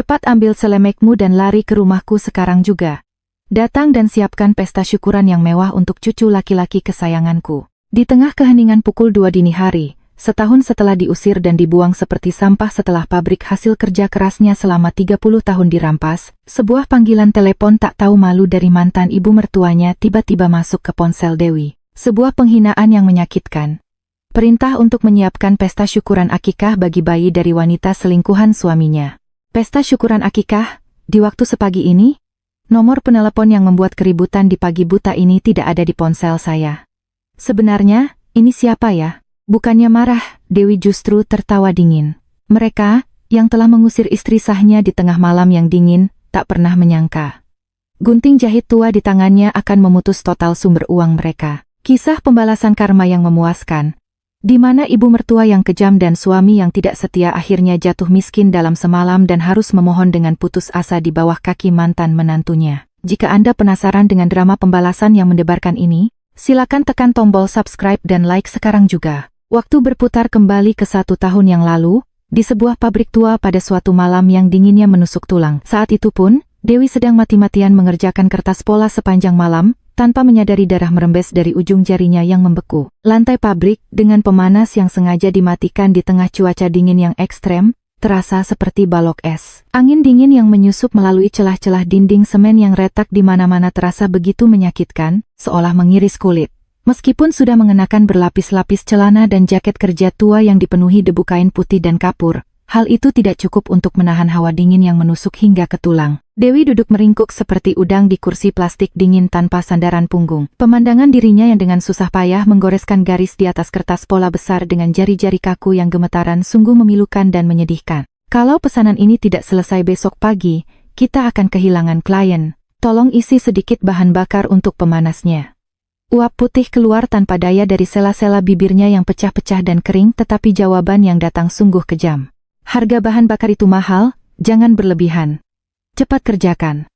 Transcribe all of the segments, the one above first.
Cepat ambil selemekmu dan lari ke rumahku sekarang juga. Datang dan siapkan pesta syukuran yang mewah untuk cucu laki-laki kesayanganku. Di tengah keheningan pukul 2 dini hari, setahun setelah diusir dan dibuang seperti sampah setelah pabrik hasil kerja kerasnya selama 30 tahun dirampas, sebuah panggilan telepon tak tahu malu dari mantan ibu mertuanya tiba-tiba masuk ke ponsel Dewi. Sebuah penghinaan yang menyakitkan. Perintah untuk menyiapkan pesta syukuran akikah bagi bayi dari wanita selingkuhan suaminya. Pesta syukuran akikah? Di waktu sepagi ini? Nomor penelepon yang membuat keributan di pagi buta ini tidak ada di ponsel saya. Sebenarnya, ini siapa ya? Bukannya marah, Dewi justru tertawa dingin. Mereka, yang telah mengusir istri sahnya di tengah malam yang dingin, tak pernah menyangka. Gunting jahit tua di tangannya akan memutus total sumber uang mereka. Kisah pembalasan karma yang memuaskan. Di mana ibu mertua yang kejam dan suami yang tidak setia akhirnya jatuh miskin dalam semalam dan harus memohon dengan putus asa di bawah kaki mantan menantunya. Jika Anda penasaran dengan drama pembalasan yang mendebarkan ini, silakan tekan tombol subscribe dan like sekarang juga. Waktu berputar kembali ke 1 tahun yang lalu, di sebuah pabrik tua pada suatu malam yang dinginnya menusuk tulang. Saat itu pun, Dewi sedang mati-matian mengerjakan kertas pola sepanjang malam, tanpa menyadari darah merembes dari ujung jarinya yang membeku. Lantai pabrik, dengan pemanas yang sengaja dimatikan di tengah cuaca dingin yang ekstrem, terasa seperti balok es. Angin dingin yang menyusup melalui celah-celah dinding semen yang retak di mana-mana terasa begitu menyakitkan, seolah mengiris kulit. Meskipun sudah mengenakan berlapis-lapis celana dan jaket kerja tua yang dipenuhi debu kain putih dan kapur, hal itu tidak cukup untuk menahan hawa dingin yang menusuk hingga ke tulang. Dewi duduk meringkuk seperti udang di kursi plastik dingin tanpa sandaran punggung. Pemandangan dirinya yang dengan susah payah menggoreskan garis di atas kertas pola besar dengan jari-jari kaku yang gemetaran sungguh memilukan dan menyedihkan. Kalau pesanan ini tidak selesai besok pagi, kita akan kehilangan klien. Tolong isi sedikit bahan bakar untuk pemanasnya. Uap putih keluar tanpa daya dari sela-sela bibirnya yang pecah-pecah dan kering, tetapi jawaban yang datang sungguh kejam. Harga bahan bakar itu mahal, jangan berlebihan. Cepat kerjakan.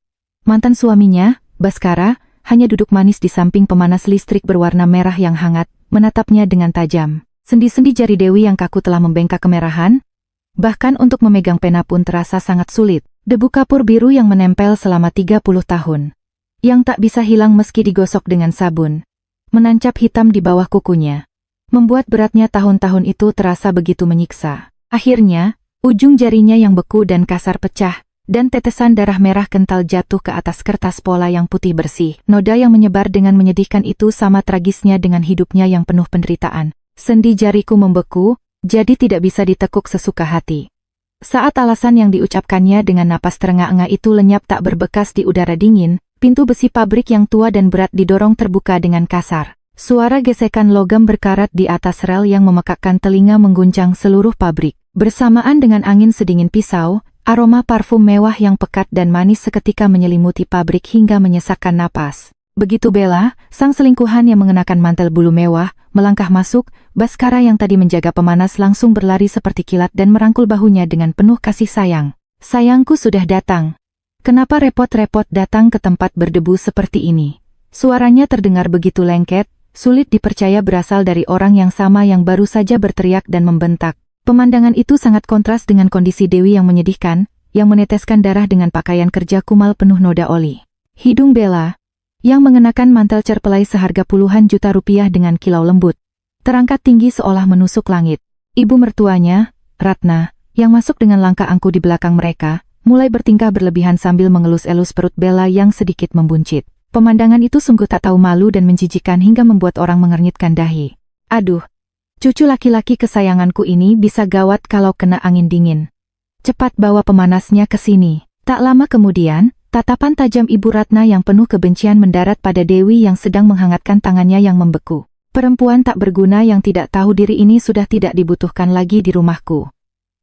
Mantan suaminya, Baskara, hanya duduk manis di samping pemanas listrik berwarna merah yang hangat, menatapnya dengan tajam. Sendi-sendi jari Dewi yang kaku telah membengkak kemerahan. Bahkan untuk memegang pena pun terasa sangat sulit. Debu kapur biru yang menempel selama 30 tahun. Yang tak bisa hilang meski digosok dengan sabun. Menancap hitam di bawah kukunya. Membuat beratnya tahun-tahun itu terasa begitu menyiksa. Akhirnya, ujung jarinya yang beku dan kasar pecah, dan tetesan darah merah kental jatuh ke atas kertas pola yang putih bersih. Noda yang menyebar dengan menyedihkan itu sama tragisnya dengan hidupnya yang penuh penderitaan. Sendi jariku membeku, jadi tidak bisa ditekuk sesuka hati. Saat alasan yang diucapkannya dengan napas terengah-engah itu lenyap tak berbekas di udara dingin, pintu besi pabrik yang tua dan berat didorong terbuka dengan kasar. Suara gesekan logam berkarat di atas rel yang memekakkan telinga mengguncang seluruh pabrik. Bersamaan dengan angin sedingin pisau, aroma parfum mewah yang pekat dan manis seketika menyelimuti pabrik hingga menyesakkan napas. Begitu Bella, sang selingkuhan yang mengenakan mantel bulu mewah, melangkah masuk, Baskara yang tadi menjaga pemanas langsung berlari seperti kilat dan merangkul bahunya dengan penuh kasih sayang. Sayangku sudah datang. Kenapa repot-repot datang ke tempat berdebu seperti ini? Suaranya terdengar begitu lengket, sulit dipercaya berasal dari orang yang sama yang baru saja berteriak dan membentak. Pemandangan itu sangat kontras dengan kondisi Dewi yang menyedihkan, yang meneteskan darah dengan pakaian kerja kumal penuh noda oli. Hidung Bella, yang mengenakan mantel cerpelai seharga puluhan juta rupiah dengan kilau lembut, terangkat tinggi seolah menusuk langit. Ibu mertuanya, Ratna, yang masuk dengan langkah angkuh di belakang mereka, mulai bertingkah berlebihan sambil mengelus-elus perut Bella yang sedikit membuncit. Pemandangan itu sungguh tak tahu malu dan menjijikan hingga membuat orang mengernyitkan dahi. Aduh! Cucu laki-laki kesayanganku ini bisa gawat kalau kena angin dingin. Cepat bawa pemanasnya ke sini. Tak lama kemudian, tatapan tajam Ibu Ratna yang penuh kebencian mendarat pada Dewi yang sedang menghangatkan tangannya yang membeku. Perempuan tak berguna yang tidak tahu diri ini sudah tidak dibutuhkan lagi di rumahku.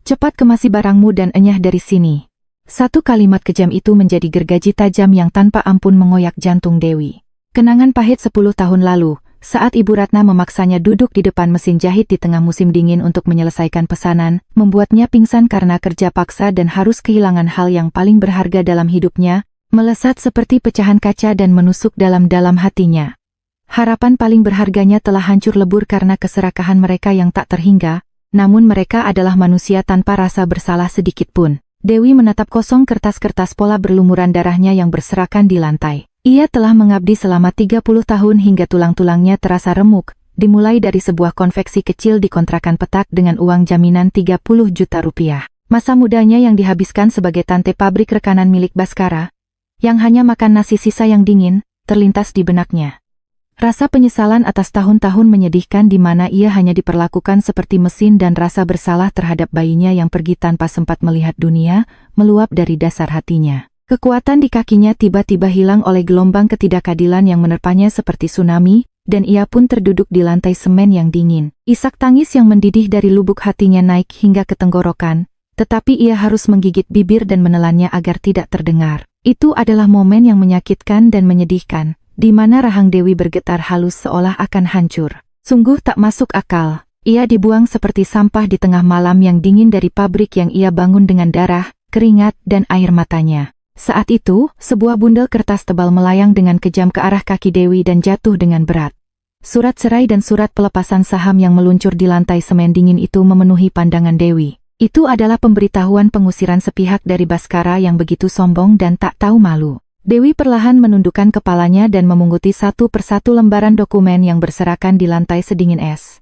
Cepat kemasi barangmu dan enyah dari sini. Satu kalimat kejam itu menjadi gergaji tajam yang tanpa ampun mengoyak jantung Dewi. Kenangan pahit 10 tahun lalu, saat Ibu Ratna memaksanya duduk di depan mesin jahit di tengah musim dingin untuk menyelesaikan pesanan, membuatnya pingsan karena kerja paksa dan harus kehilangan hal yang paling berharga dalam hidupnya, melesat seperti pecahan kaca dan menusuk dalam-dalam hatinya. Harapan paling berharganya telah hancur lebur karena keserakahan mereka yang tak terhingga, namun mereka adalah manusia tanpa rasa bersalah sedikit pun. Dewi menatap kosong kertas-kertas pola berlumuran darahnya yang berserakan di lantai. Ia telah mengabdi selama 30 tahun hingga tulang-tulangnya terasa remuk, dimulai dari sebuah konveksi kecil di kontrakan petak dengan uang jaminan 30 juta rupiah. Masa mudanya yang dihabiskan sebagai tante pabrik rekanan milik Baskara, yang hanya makan nasi sisa yang dingin, terlintas di benaknya. Rasa penyesalan atas tahun-tahun menyedihkan di mana ia hanya diperlakukan seperti mesin dan rasa bersalah terhadap bayinya yang pergi tanpa sempat melihat dunia, meluap dari dasar hatinya. Kekuatan di kakinya tiba-tiba hilang oleh gelombang ketidakadilan yang menerpanya seperti tsunami, dan ia pun terduduk di lantai semen yang dingin. Isak tangis yang mendidih dari lubuk hatinya naik hingga ke tenggorokan, tetapi ia harus menggigit bibir dan menelannya agar tidak terdengar. Itu adalah momen yang menyakitkan dan menyedihkan, di mana rahang Dewi bergetar halus seolah akan hancur. Sungguh tak masuk akal. Ia dibuang seperti sampah di tengah malam yang dingin dari pabrik yang ia bangun dengan darah, keringat, dan air matanya. Saat itu, sebuah bundel kertas tebal melayang dengan kejam ke arah kaki Dewi dan jatuh dengan berat. Surat cerai dan surat pelepasan saham yang meluncur di lantai semen dingin itu memenuhi pandangan Dewi. Itu adalah pemberitahuan pengusiran sepihak dari Baskara yang begitu sombong dan tak tahu malu. Dewi perlahan menundukkan kepalanya dan memunguti satu persatu lembaran dokumen yang berserakan di lantai sedingin es.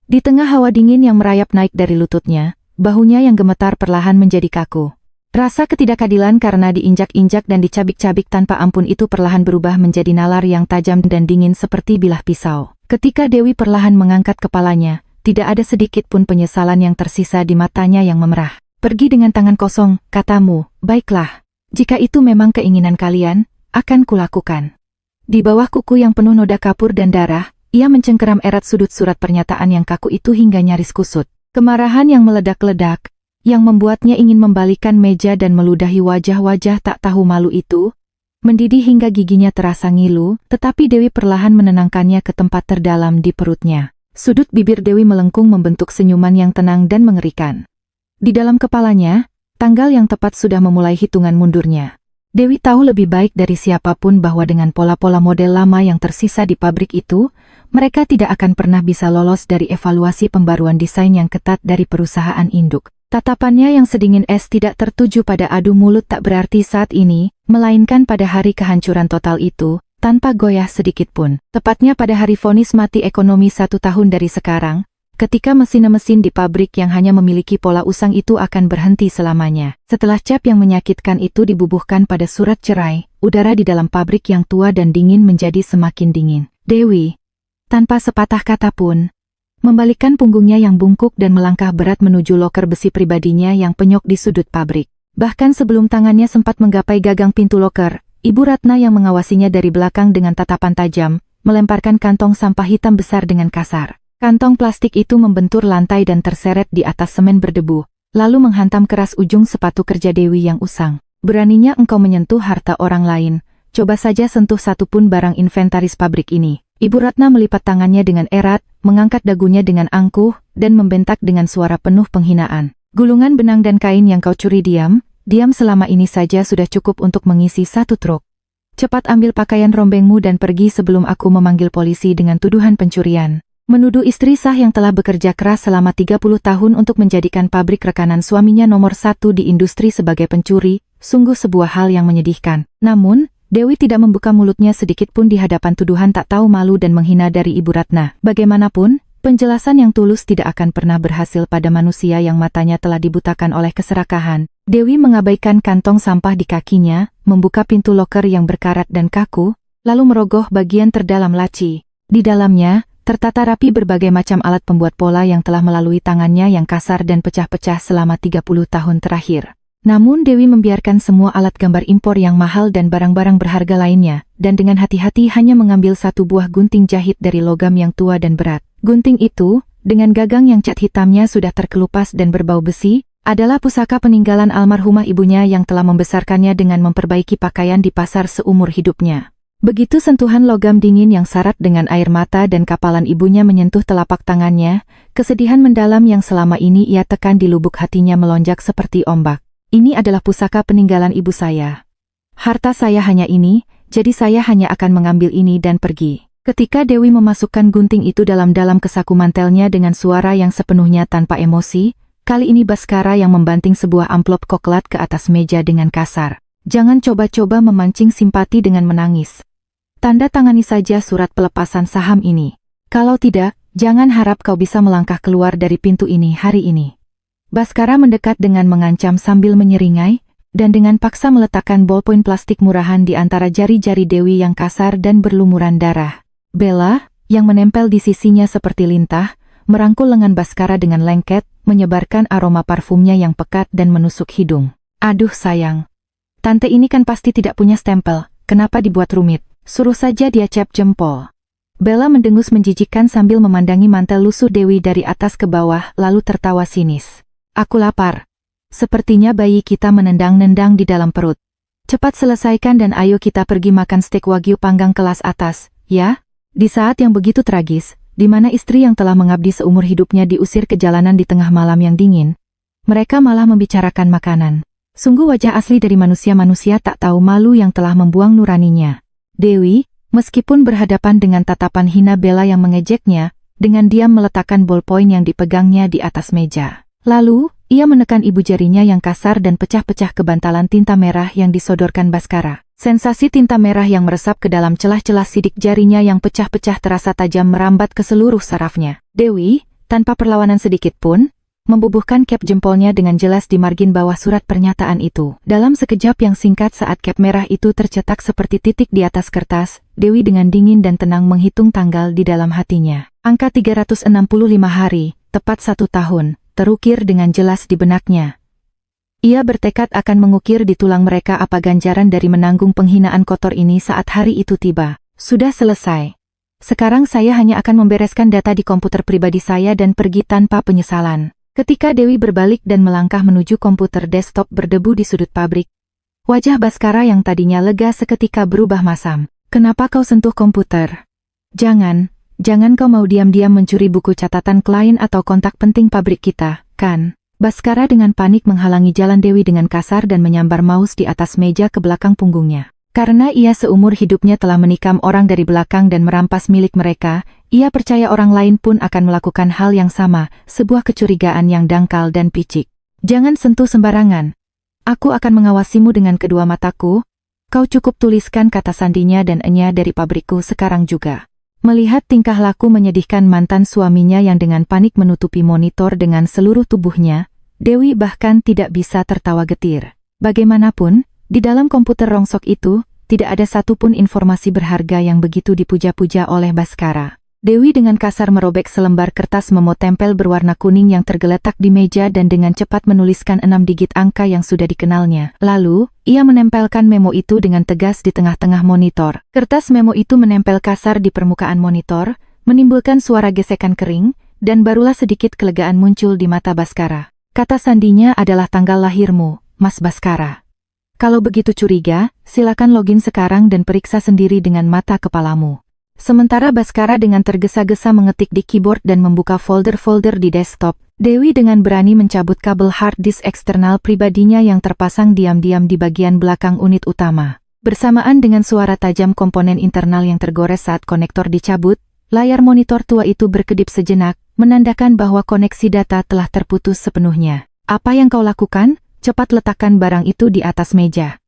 Di tengah hawa dingin yang merayap naik dari lututnya, bahunya yang gemetar perlahan menjadi kaku. Rasa ketidakadilan karena diinjak-injak dan dicabik-cabik tanpa ampun itu perlahan berubah menjadi nalar yang tajam dan dingin seperti bilah pisau. Ketika Dewi perlahan mengangkat kepalanya, tidak ada sedikit pun penyesalan yang tersisa di matanya yang memerah. Pergi dengan tangan kosong, katamu, baiklah. Jika itu memang keinginan kalian, akan kulakukan. Di bawah kuku yang penuh noda kapur dan darah, ia mencengkeram erat sudut surat pernyataan yang kaku itu hingga nyaris kusut. Kemarahan yang meledak-ledak, yang membuatnya ingin membalikan meja dan meludahi wajah-wajah tak tahu malu itu, mendidih hingga giginya terasa ngilu, tetapi Dewi perlahan menenangkannya ke tempat terdalam di perutnya. Sudut bibir Dewi melengkung membentuk senyuman yang tenang dan mengerikan. Di dalam kepalanya, tanggal yang tepat sudah memulai hitungan mundurnya. Dewi tahu lebih baik dari siapapun bahwa dengan pola-pola model lama yang tersisa di pabrik itu, mereka tidak akan pernah bisa lolos dari evaluasi pembaruan desain yang ketat dari perusahaan induk. Tatapannya yang sedingin es tidak tertuju pada adu mulut tak berarti saat ini, melainkan pada hari kehancuran total itu, tanpa goyah sedikit pun. Tepatnya pada hari vonis mati ekonomi 1 tahun dari sekarang, ketika mesin-mesin di pabrik yang hanya memiliki pola usang itu akan berhenti selamanya. Setelah cap yang menyakitkan itu dibubuhkan pada surat cerai, udara di dalam pabrik yang tua dan dingin menjadi semakin dingin. Dewi, tanpa sepatah kata pun, membalikkan punggungnya yang bungkuk dan melangkah berat menuju loker besi pribadinya yang penyok di sudut pabrik. Bahkan sebelum tangannya sempat menggapai gagang pintu loker, Ibu Ratna yang mengawasinya dari belakang dengan tatapan tajam, melemparkan kantong sampah hitam besar dengan kasar. Kantong plastik itu membentur lantai dan terseret di atas semen berdebu, lalu menghantam keras ujung sepatu kerja Dewi yang usang. Beraninya engkau menyentuh harta orang lain, coba saja sentuh satupun barang inventaris pabrik ini. Ibu Ratna melipat tangannya dengan erat, mengangkat dagunya dengan angkuh, dan membentak dengan suara penuh penghinaan. Gulungan benang dan kain yang kau curi diam selama ini saja sudah cukup untuk mengisi 1 truk. Cepat ambil pakaian rombengmu dan pergi sebelum aku memanggil polisi dengan tuduhan pencurian. Menuduh istri sah yang telah bekerja keras selama 30 tahun untuk menjadikan pabrik rekanan suaminya nomor 1 di industri sebagai pencuri, sungguh sebuah hal yang menyedihkan. Namun, Dewi tidak membuka mulutnya sedikit pun di hadapan tuduhan tak tahu malu dan menghina dari Ibu Ratna. Bagaimanapun, penjelasan yang tulus tidak akan pernah berhasil pada manusia yang matanya telah dibutakan oleh keserakahan. Dewi mengabaikan kantong sampah di kakinya, membuka pintu loker yang berkarat dan kaku, lalu merogoh bagian terdalam laci. Di dalamnya, tertata rapi berbagai macam alat pembuat pola yang telah melalui tangannya yang kasar dan pecah-pecah selama 30 tahun terakhir. Namun Dewi membiarkan semua alat gambar impor yang mahal dan barang-barang berharga lainnya, dan dengan hati-hati hanya mengambil 1 buah gunting jahit dari logam yang tua dan berat. Gunting itu, dengan gagang yang cat hitamnya sudah terkelupas dan berbau besi, adalah pusaka peninggalan almarhumah ibunya yang telah membesarkannya dengan memperbaiki pakaian di pasar seumur hidupnya. Begitu sentuhan logam dingin yang syarat dengan air mata dan kapalan ibunya menyentuh telapak tangannya, kesedihan mendalam yang selama ini ia tekan di lubuk hatinya melonjak seperti ombak. Ini adalah pusaka peninggalan ibu saya. Harta saya hanya ini, jadi saya hanya akan mengambil ini dan pergi. Ketika Dewi memasukkan gunting itu dalam-dalam ke saku mantelnya dengan suara yang sepenuhnya tanpa emosi, Kali ini Baskara yang membanting sebuah amplop coklat ke atas meja dengan kasar. Jangan coba-coba memancing simpati dengan menangis. Tanda tangani saja surat pelepasan saham ini. Kalau tidak, jangan harap kau bisa melangkah keluar dari pintu ini hari ini. Baskara mendekat dengan mengancam sambil menyeringai, dan dengan paksa meletakkan bolpoin plastik murahan di antara jari-jari Dewi yang kasar dan berlumuran darah. Bella, yang menempel di sisinya seperti lintah, merangkul lengan Baskara dengan lengket, menyebarkan aroma parfumnya yang pekat dan menusuk hidung. Aduh sayang. Tante ini kan pasti tidak punya stempel, kenapa dibuat rumit? Suruh saja dia cap jempol. Bella mendengus menjijikkan sambil memandangi mantel lusuh Dewi dari atas ke bawah lalu tertawa sinis. Aku lapar. Sepertinya bayi kita menendang-nendang di dalam perut. Cepat selesaikan dan ayo kita pergi makan steak wagyu panggang kelas atas, ya? Di saat yang begitu tragis, di mana istri yang telah mengabdi seumur hidupnya diusir ke jalanan di tengah malam yang dingin, mereka malah membicarakan makanan. Sungguh wajah asli dari manusia-manusia tak tahu malu yang telah membuang nuraninya. Dewi, meskipun berhadapan dengan tatapan hina Bella yang mengejeknya, dengan diam meletakkan bolpoin yang dipegangnya di atas meja. Lalu, ia menekan ibu jarinya yang kasar dan pecah-pecah ke bantalan tinta merah yang disodorkan Baskara. Sensasi tinta merah yang meresap ke dalam celah-celah sidik jarinya yang pecah-pecah terasa tajam merambat ke seluruh sarafnya. Dewi, tanpa perlawanan sedikit pun, membubuhkan cap jempolnya dengan jelas di margin bawah surat pernyataan itu. Dalam sekejap yang singkat saat cap merah itu tercetak seperti titik di atas kertas, Dewi dengan dingin dan tenang menghitung tanggal di dalam hatinya. Angka 365 hari, tepat 1 tahun, terukir dengan jelas di benaknya. Ia bertekad akan mengukir di tulang mereka apa ganjaran dari menanggung penghinaan kotor ini saat hari itu tiba. Sudah selesai. Sekarang saya hanya akan membereskan data di komputer pribadi saya dan pergi tanpa penyesalan. Ketika Dewi berbalik dan melangkah menuju komputer desktop berdebu di sudut pabrik, wajah Baskara yang tadinya lega seketika berubah masam. Kenapa kau sentuh komputer? Jangan kau mau diam-diam mencuri buku catatan klien atau kontak penting pabrik kita, kan? Baskara dengan panik menghalangi jalan Dewi dengan kasar dan menyambar mouse di atas meja ke belakang punggungnya. Karena ia seumur hidupnya telah menikam orang dari belakang dan merampas milik mereka, ia percaya orang lain pun akan melakukan hal yang sama, sebuah kecurigaan yang dangkal dan picik. Jangan sentuh sembarangan. Aku akan mengawasimu dengan kedua mataku. Kau cukup tuliskan kata sandinya dan enya dari pabrikku sekarang juga. Melihat tingkah laku menyedihkan mantan suaminya yang dengan panik menutupi monitor dengan seluruh tubuhnya, Dewi bahkan tidak bisa tertawa getir. Bagaimanapun, di dalam komputer rongsok itu, tidak ada satupun informasi berharga yang begitu dipuja-puja oleh Baskara. Dewi dengan kasar merobek selembar kertas memo tempel berwarna kuning yang tergeletak di meja dan dengan cepat menuliskan 6 digit angka yang sudah dikenalnya. Lalu, ia menempelkan memo itu dengan tegas di tengah-tengah monitor. Kertas memo itu menempel kasar di permukaan monitor, menimbulkan suara gesekan kering, dan barulah sedikit kelegaan muncul di mata Baskara. Kata sandinya adalah tanggal lahirmu, Mas Baskara. Kalau begitu curiga, silakan login sekarang dan periksa sendiri dengan mata kepalamu. Sementara Baskara dengan tergesa-gesa mengetik di keyboard dan membuka folder-folder di desktop, Dewi dengan berani mencabut kabel hard disk eksternal pribadinya yang terpasang diam-diam di bagian belakang unit utama. Bersamaan dengan suara tajam komponen internal yang tergores saat konektor dicabut, layar monitor tua itu berkedip sejenak, menandakan bahwa koneksi data telah terputus sepenuhnya. Apa yang kau lakukan? Cepat letakkan barang itu di atas meja.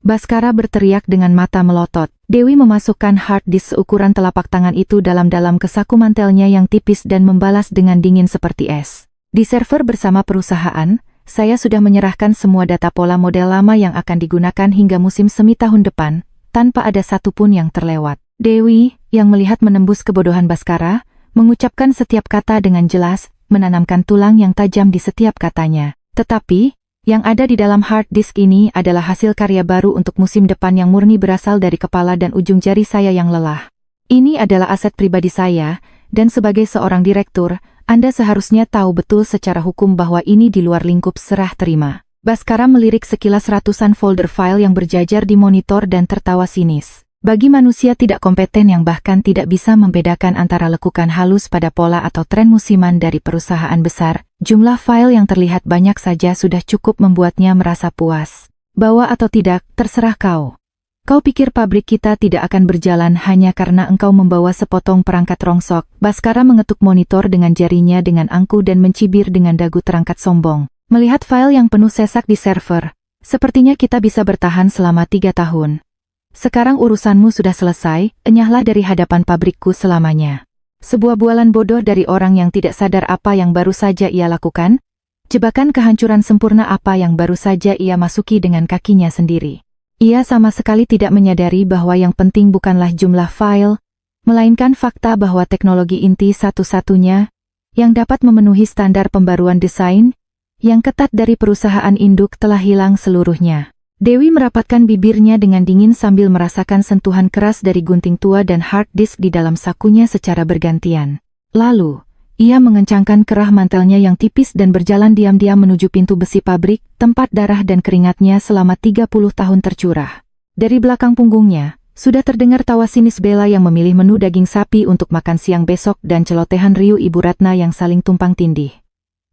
Baskara berteriak dengan mata melotot. Dewi memasukkan hard disk seukuran telapak tangan itu dalam-dalam ke saku mantelnya yang tipis dan membalas dengan dingin seperti es. Di server bersama perusahaan, saya sudah menyerahkan semua data pola model lama yang akan digunakan hingga musim semi tahun depan, tanpa ada satupun yang terlewat. Dewi, yang melihat menembus kebodohan Baskara, mengucapkan setiap kata dengan jelas, menanamkan tulang yang tajam di setiap katanya. Tetapi, yang ada di dalam hard disk ini adalah hasil karya baru untuk musim depan yang murni berasal dari kepala dan ujung jari saya yang lelah. Ini adalah aset pribadi saya, dan sebagai seorang direktur, Anda seharusnya tahu betul secara hukum bahwa ini di luar lingkup serah terima. Baskara melirik sekilas ratusan folder file yang berjajar di monitor dan tertawa sinis. Bagi manusia tidak kompeten yang bahkan tidak bisa membedakan antara lekukan halus pada pola atau tren musiman dari perusahaan besar, jumlah file yang terlihat banyak saja sudah cukup membuatnya merasa puas. Bawa atau tidak, terserah kau. Kau pikir pabrik kita tidak akan berjalan hanya karena engkau membawa sepotong perangkat rongsok? Baskara mengetuk monitor dengan jarinya dengan angkuh dan mencibir dengan dagu terangkat sombong. Melihat file yang penuh sesak di server, sepertinya kita bisa bertahan selama 3 tahun. Sekarang urusanmu sudah selesai, enyahlah dari hadapan pabrikku selamanya. Sebuah bualan bodoh dari orang yang tidak sadar apa yang baru saja ia lakukan. Jebakan kehancuran sempurna apa yang baru saja ia masuki dengan kakinya sendiri. Ia sama sekali tidak menyadari bahwa yang penting bukanlah jumlah file, melainkan fakta bahwa teknologi inti satu-satunya yang dapat memenuhi standar pembaruan desain yang ketat dari perusahaan induk telah hilang seluruhnya. Dewi merapatkan bibirnya dengan dingin sambil merasakan sentuhan keras dari gunting tua dan hard disk di dalam sakunya secara bergantian. Lalu, ia mengencangkan kerah mantelnya yang tipis dan berjalan diam-diam menuju pintu besi pabrik, tempat darah dan keringatnya selama 30 tahun tercurah. Dari belakang punggungnya, sudah terdengar tawa sinis Bella yang memilih menu daging sapi untuk makan siang besok dan celotehan riuh Ibu Ratna yang saling tumpang tindih.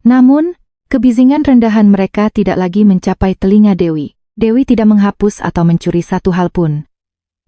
Namun, kebisingan rendahan mereka tidak lagi mencapai telinga Dewi. Dewi tidak menghapus atau mencuri satu hal pun.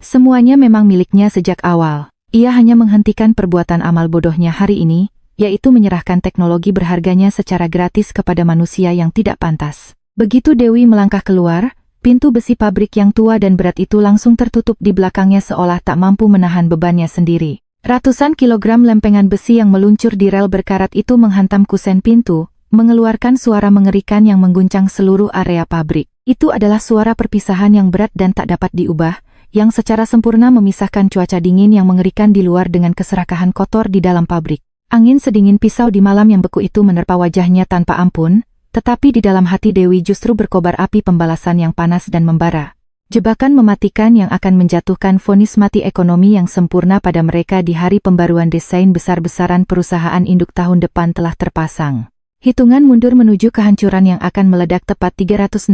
Semuanya memang miliknya sejak awal. Ia hanya menghentikan perbuatan amal bodohnya hari ini, yaitu menyerahkan teknologi berharganya secara gratis kepada manusia yang tidak pantas. Begitu Dewi melangkah keluar, pintu besi pabrik yang tua dan berat itu langsung tertutup di belakangnya seolah tak mampu menahan bebannya sendiri. Ratusan kilogram lempengan besi yang meluncur di rel berkarat itu menghantam kusen pintu, mengeluarkan suara mengerikan yang mengguncang seluruh area pabrik. Itu adalah suara perpisahan yang berat dan tak dapat diubah, yang secara sempurna memisahkan cuaca dingin yang mengerikan di luar dengan keserakahan kotor di dalam pabrik. Angin sedingin pisau di malam yang beku itu menerpa wajahnya tanpa ampun, tetapi di dalam hati Dewi justru berkobar api pembalasan yang panas dan membara. Jebakan mematikan yang akan menjatuhkan vonis mati ekonomi yang sempurna pada mereka di hari pembaruan desain besar-besaran perusahaan induk tahun depan telah terpasang. Hitungan mundur menuju kehancuran yang akan meledak tepat 365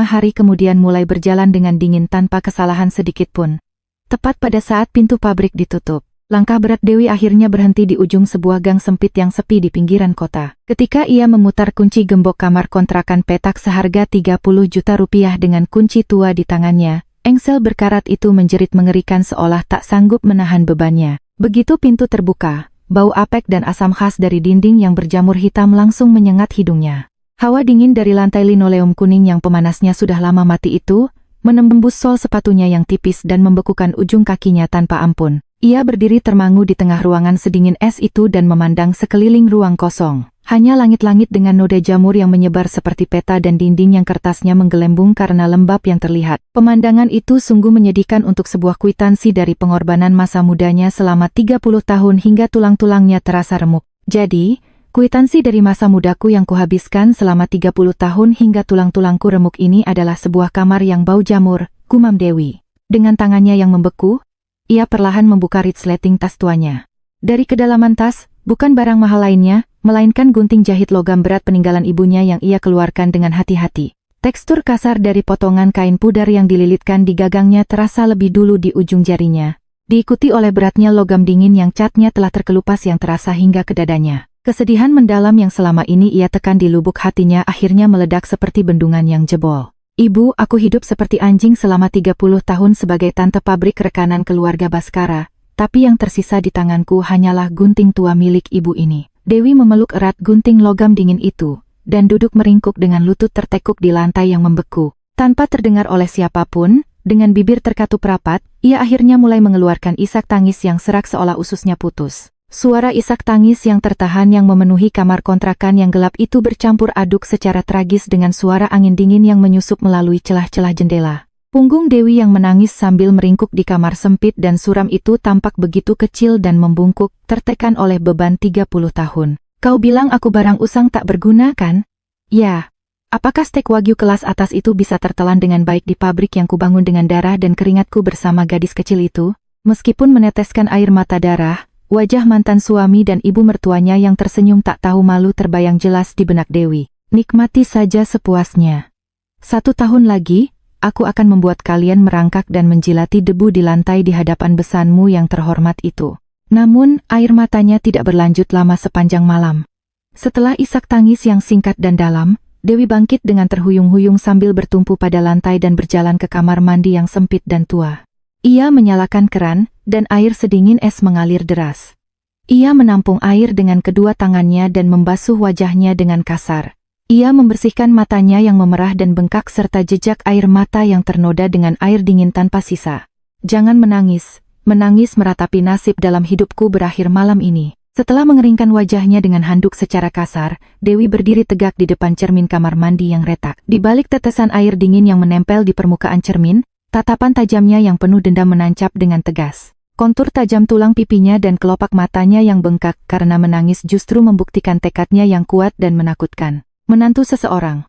hari kemudian mulai berjalan dengan dingin tanpa kesalahan sedikit pun. Tepat pada saat pintu pabrik ditutup, langkah berat Dewi akhirnya berhenti di ujung sebuah gang sempit yang sepi di pinggiran kota. Ketika ia memutar kunci gembok kamar kontrakan petak seharga 30 juta rupiah dengan kunci tua di tangannya, engsel berkarat itu menjerit mengerikan seolah tak sanggup menahan bebannya. Begitu pintu terbuka, bau apek dan asam khas dari dinding yang berjamur hitam langsung menyengat hidungnya. Hawa dingin dari lantai linoleum kuning yang pemanasnya sudah lama mati itu, menembus sol sepatunya yang tipis dan membekukan ujung kakinya tanpa ampun. Ia berdiri termangu di tengah ruangan sedingin es itu dan memandang sekeliling ruang kosong. Hanya langit-langit dengan noda jamur yang menyebar seperti peta dan dinding yang kertasnya menggelembung karena lembab yang terlihat. Pemandangan itu sungguh menyedihkan untuk sebuah kwitansi dari pengorbanan masa mudanya selama 30 tahun hingga tulang-tulangnya terasa remuk. Jadi, kwitansi dari masa mudaku yang kuhabiskan selama 30 tahun hingga tulang-tulangku remuk ini adalah sebuah kamar yang bau jamur, gumam Dewi. Dengan tangannya yang membeku, ia perlahan membuka resleting tas tuanya. Dari kedalaman tas, bukan barang mahal lainnya, melainkan gunting jahit logam berat peninggalan ibunya yang ia keluarkan dengan hati-hati. Tekstur kasar dari potongan kain pudar yang dililitkan di gagangnya terasa lebih dulu di ujung jarinya, diikuti oleh beratnya logam dingin yang catnya telah terkelupas yang terasa hingga ke dadanya. Kesedihan mendalam yang selama ini ia tekan di lubuk hatinya akhirnya meledak seperti bendungan yang jebol. Ibu, aku hidup seperti anjing selama 30 tahun sebagai tante pabrik rekanan keluarga Baskara, tapi yang tersisa di tanganku hanyalah gunting tua milik ibu ini. Dewi memeluk erat gunting logam dingin itu, dan duduk meringkuk dengan lutut tertekuk di lantai yang membeku. Tanpa terdengar oleh siapapun, dengan bibir terkatup rapat, ia akhirnya mulai mengeluarkan isak tangis yang serak seolah ususnya putus. Suara isak tangis yang tertahan yang memenuhi kamar kontrakan yang gelap itu bercampur aduk secara tragis dengan suara angin dingin yang menyusup melalui celah-celah jendela. Punggung Dewi yang menangis sambil meringkuk di kamar sempit dan suram itu tampak begitu kecil dan membungkuk, tertekan oleh beban 30 tahun. Kau bilang aku barang usang tak berguna kan? Ya. Apakah stek wagyu kelas atas itu bisa tertelan dengan baik di pabrik yang kubangun dengan darah dan keringatku bersama gadis kecil itu? Meskipun meneteskan air mata darah, wajah mantan suami dan ibu mertuanya yang tersenyum tak tahu malu terbayang jelas di benak Dewi. Nikmati saja sepuasnya. 1 tahun lagi, aku akan membuat kalian merangkak dan menjilati debu di lantai di hadapan besanmu yang terhormat itu. Namun, air matanya tidak berlanjut lama sepanjang malam. Setelah isak tangis yang singkat dan dalam, Dewi bangkit dengan terhuyung-huyung sambil bertumpu pada lantai dan berjalan ke kamar mandi yang sempit dan tua. Ia menyalakan keran, dan air sedingin es mengalir deras. Ia menampung air dengan kedua tangannya dan membasuh wajahnya dengan kasar. Ia membersihkan matanya yang memerah dan bengkak serta jejak air mata yang ternoda dengan air dingin tanpa sisa. Jangan menangis, menangis meratapi nasib dalam hidupku berakhir malam ini. Setelah mengeringkan wajahnya dengan handuk secara kasar, Dewi berdiri tegak di depan cermin kamar mandi yang retak. Di balik tetesan air dingin yang menempel di permukaan cermin, tatapan tajamnya yang penuh dendam menancap dengan tegas. Kontur tajam tulang pipinya dan kelopak matanya yang bengkak karena menangis justru membuktikan tekadnya yang kuat dan menakutkan. Menantu seseorang.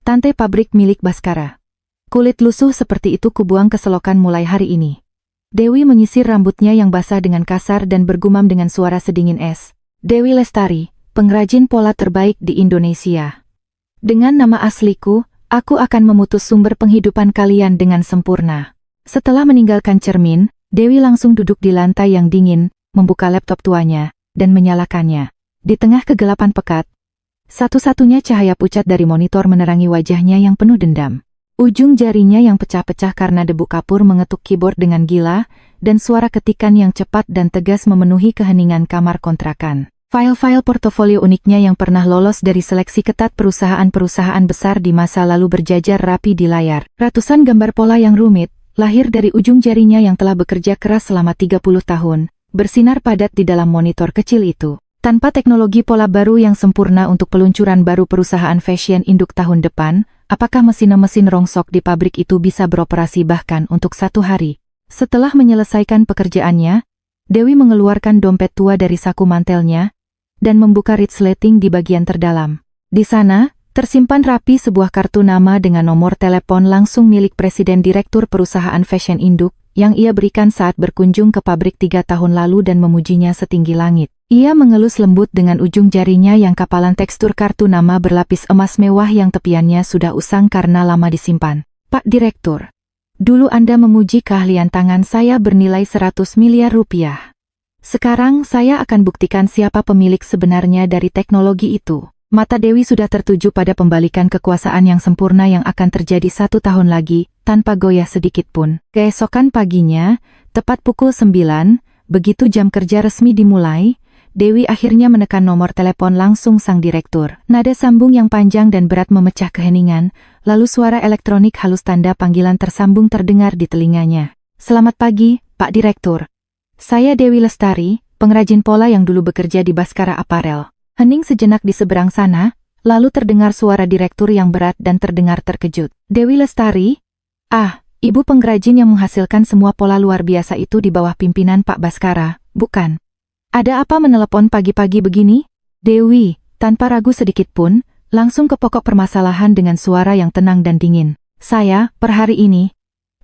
Tante pabrik milik Baskara. Kulit lusuh seperti itu kubuang ke selokan mulai hari ini. Dewi menyisir rambutnya yang basah dengan kasar dan bergumam dengan suara sedingin es. Dewi Lestari, pengrajin pola terbaik di Indonesia. Dengan nama asliku, aku akan memutus sumber penghidupan kalian dengan sempurna. Setelah meninggalkan cermin, Dewi langsung duduk di lantai yang dingin, membuka laptop tuanya, dan menyalakannya. Di tengah kegelapan pekat, satu-satunya cahaya pucat dari monitor menerangi wajahnya yang penuh dendam. Ujung jarinya yang pecah-pecah karena debu kapur mengetuk keyboard dengan gila, dan suara ketikan yang cepat dan tegas memenuhi keheningan kamar kontrakan. File-file portofolio uniknya yang pernah lolos dari seleksi ketat perusahaan-perusahaan besar di masa lalu berjajar rapi di layar. Ratusan gambar pola yang rumit, lahir dari ujung jarinya yang telah bekerja keras selama 30 tahun, bersinar padat di dalam monitor kecil itu. Tanpa teknologi pola baru yang sempurna untuk peluncuran baru perusahaan fashion induk tahun depan, apakah mesin-mesin rongsok di pabrik itu bisa beroperasi bahkan untuk 1 hari? Setelah menyelesaikan pekerjaannya, Dewi mengeluarkan dompet tua dari saku mantelnya dan membuka resleting di bagian terdalam. Di sana, tersimpan rapi sebuah kartu nama dengan nomor telepon langsung milik Presiden Direktur Perusahaan Fashion Induk yang ia berikan saat berkunjung ke pabrik 3 tahun lalu dan memujinya setinggi langit. Ia mengelus lembut dengan ujung jarinya yang kapalan tekstur kartu nama berlapis emas mewah yang tepiannya sudah usang karena lama disimpan. Pak Direktur, dulu Anda memuji keahlian tangan saya bernilai 100 miliar rupiah. Sekarang saya akan buktikan siapa pemilik sebenarnya dari teknologi itu. Mata Dewi sudah tertuju pada pembalikan kekuasaan yang sempurna yang akan terjadi 1 tahun lagi, tanpa goyah sedikit pun. Keesokan paginya, tepat pukul 9, begitu jam kerja resmi dimulai, Dewi akhirnya menekan nomor telepon langsung sang direktur. Nada sambung yang panjang dan berat memecah keheningan, lalu suara elektronik halus tanda panggilan tersambung terdengar di telinganya. Selamat pagi, Pak Direktur. Saya Dewi Lestari, pengrajin pola yang dulu bekerja di Baskara Apparel. Hening sejenak di seberang sana, lalu terdengar suara direktur yang berat dan terdengar terkejut. Dewi Lestari? Ah, ibu pengrajin yang menghasilkan semua pola luar biasa itu di bawah pimpinan Pak Baskara, bukan? Ada apa menelepon pagi-pagi begini? Dewi, tanpa ragu sedikit pun, langsung ke pokok permasalahan dengan suara yang tenang dan dingin. Saya, per hari ini,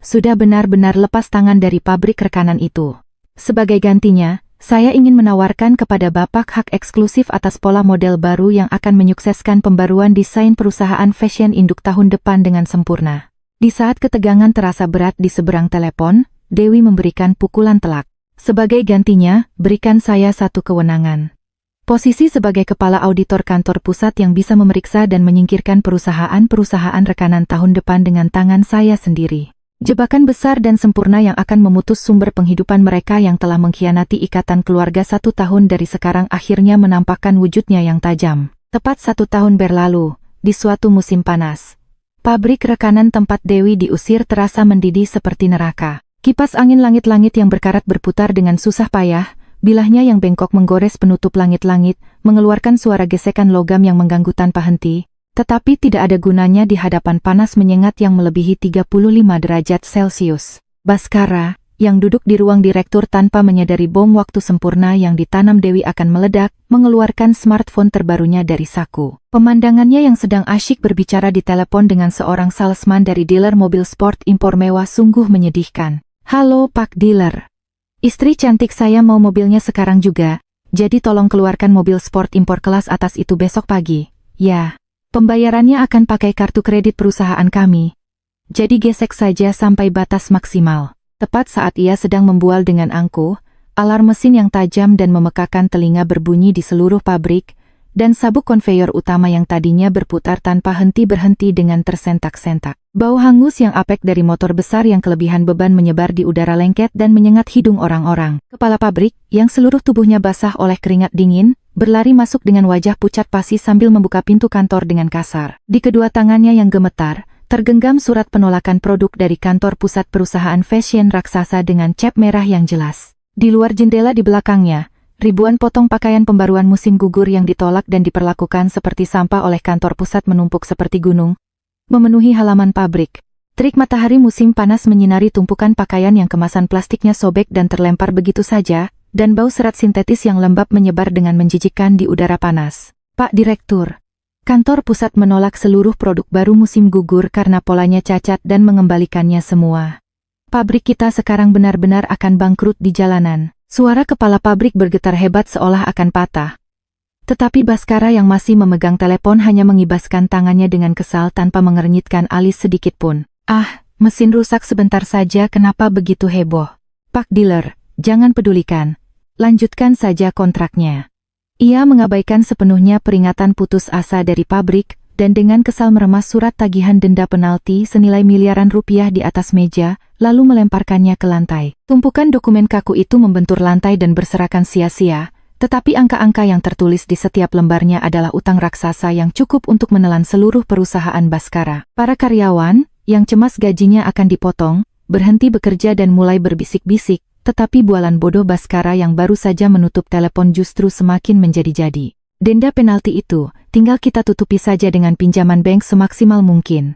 sudah benar-benar lepas tangan dari pabrik rekanan itu. Sebagai gantinya, saya ingin menawarkan kepada Bapak hak eksklusif atas pola model baru yang akan menyukseskan pembaruan desain perusahaan fashion induk tahun depan dengan sempurna. Di saat ketegangan terasa berat di seberang telepon, Dewi memberikan pukulan telak. Sebagai gantinya, berikan saya satu kewenangan. Posisi sebagai kepala auditor kantor pusat yang bisa memeriksa dan menyingkirkan perusahaan-perusahaan rekanan tahun depan dengan tangan saya sendiri. Jebakan besar dan sempurna yang akan memutus sumber penghidupan mereka yang telah mengkhianati ikatan keluarga 1 tahun dari sekarang akhirnya menampakkan wujudnya yang tajam. Tepat 1 tahun berlalu, di suatu musim panas, pabrik rekanan tempat Dewi diusir terasa mendidih seperti neraka. Kipas angin langit-langit yang berkarat berputar dengan susah payah, bilahnya yang bengkok menggores penutup langit-langit, mengeluarkan suara gesekan logam yang mengganggu tanpa henti, tetapi tidak ada gunanya di hadapan panas menyengat yang melebihi 35 derajat Celcius. Baskara, yang duduk di ruang direktur tanpa menyadari bom waktu sempurna yang ditanam Dewi akan meledak, mengeluarkan smartphone terbarunya dari saku. Pemandangannya yang sedang asyik berbicara di telepon dengan seorang salesman dari dealer mobil sport impor mewah sungguh menyedihkan. Halo Pak Dealer. Istri cantik saya mau mobilnya sekarang juga, jadi tolong keluarkan mobil sport impor kelas atas itu besok pagi. Ya, pembayarannya akan pakai kartu kredit perusahaan kami. Jadi gesek saja sampai batas maksimal. Tepat saat ia sedang membual dengan angkuh, alarm mesin yang tajam dan memekakan telinga berbunyi di seluruh pabrik. dan sabuk konveyor utama yang tadinya berputar tanpa henti-berhenti dengan tersentak-sentak. Bau hangus yang apek dari motor besar yang kelebihan beban menyebar di udara lengket dan menyengat hidung orang-orang. Kepala pabrik, yang seluruh tubuhnya basah oleh keringat dingin, berlari masuk dengan wajah pucat pasi sambil membuka pintu kantor dengan kasar. Di kedua tangannya yang gemetar, tergenggam surat penolakan produk dari kantor pusat perusahaan fashion raksasa dengan cap merah yang jelas. Di luar jendela di belakangnya, ribuan potong pakaian pembaruan musim gugur yang ditolak dan diperlakukan seperti sampah oleh kantor pusat menumpuk seperti gunung, memenuhi halaman pabrik. Terik matahari musim panas menyinari tumpukan pakaian yang kemasan plastiknya sobek dan terlempar begitu saja, dan bau serat sintetis yang lembab menyebar dengan menjijikkan di udara panas. Pak Direktur, kantor pusat menolak seluruh produk baru musim gugur karena polanya cacat dan mengembalikannya semua. Pabrik kita sekarang benar-benar akan bangkrut di jalanan. Suara kepala pabrik bergetar hebat seolah akan patah. Tetapi Baskara yang masih memegang telepon hanya mengibaskan tangannya dengan kesal tanpa mengernyitkan alis sedikit pun. Ah, mesin rusak sebentar saja, kenapa begitu heboh? Pak Dealer, jangan pedulikan. Lanjutkan saja kontraknya. Ia mengabaikan sepenuhnya peringatan putus asa dari pabrik, dan dengan kesal meremas surat tagihan denda penalti senilai miliaran rupiah di atas meja, lalu melemparkannya ke lantai. Tumpukan dokumen kaku itu membentur lantai dan berserakan sia-sia, tetapi angka-angka yang tertulis di setiap lembarnya adalah utang raksasa yang cukup untuk menelan seluruh perusahaan Baskara. Para karyawan, yang cemas gajinya akan dipotong, berhenti bekerja dan mulai berbisik-bisik, tetapi bualan bodoh Baskara yang baru saja menutup telepon justru semakin menjadi-jadi. Denda penalti itu, tinggal kita tutupi saja dengan pinjaman bank semaksimal mungkin.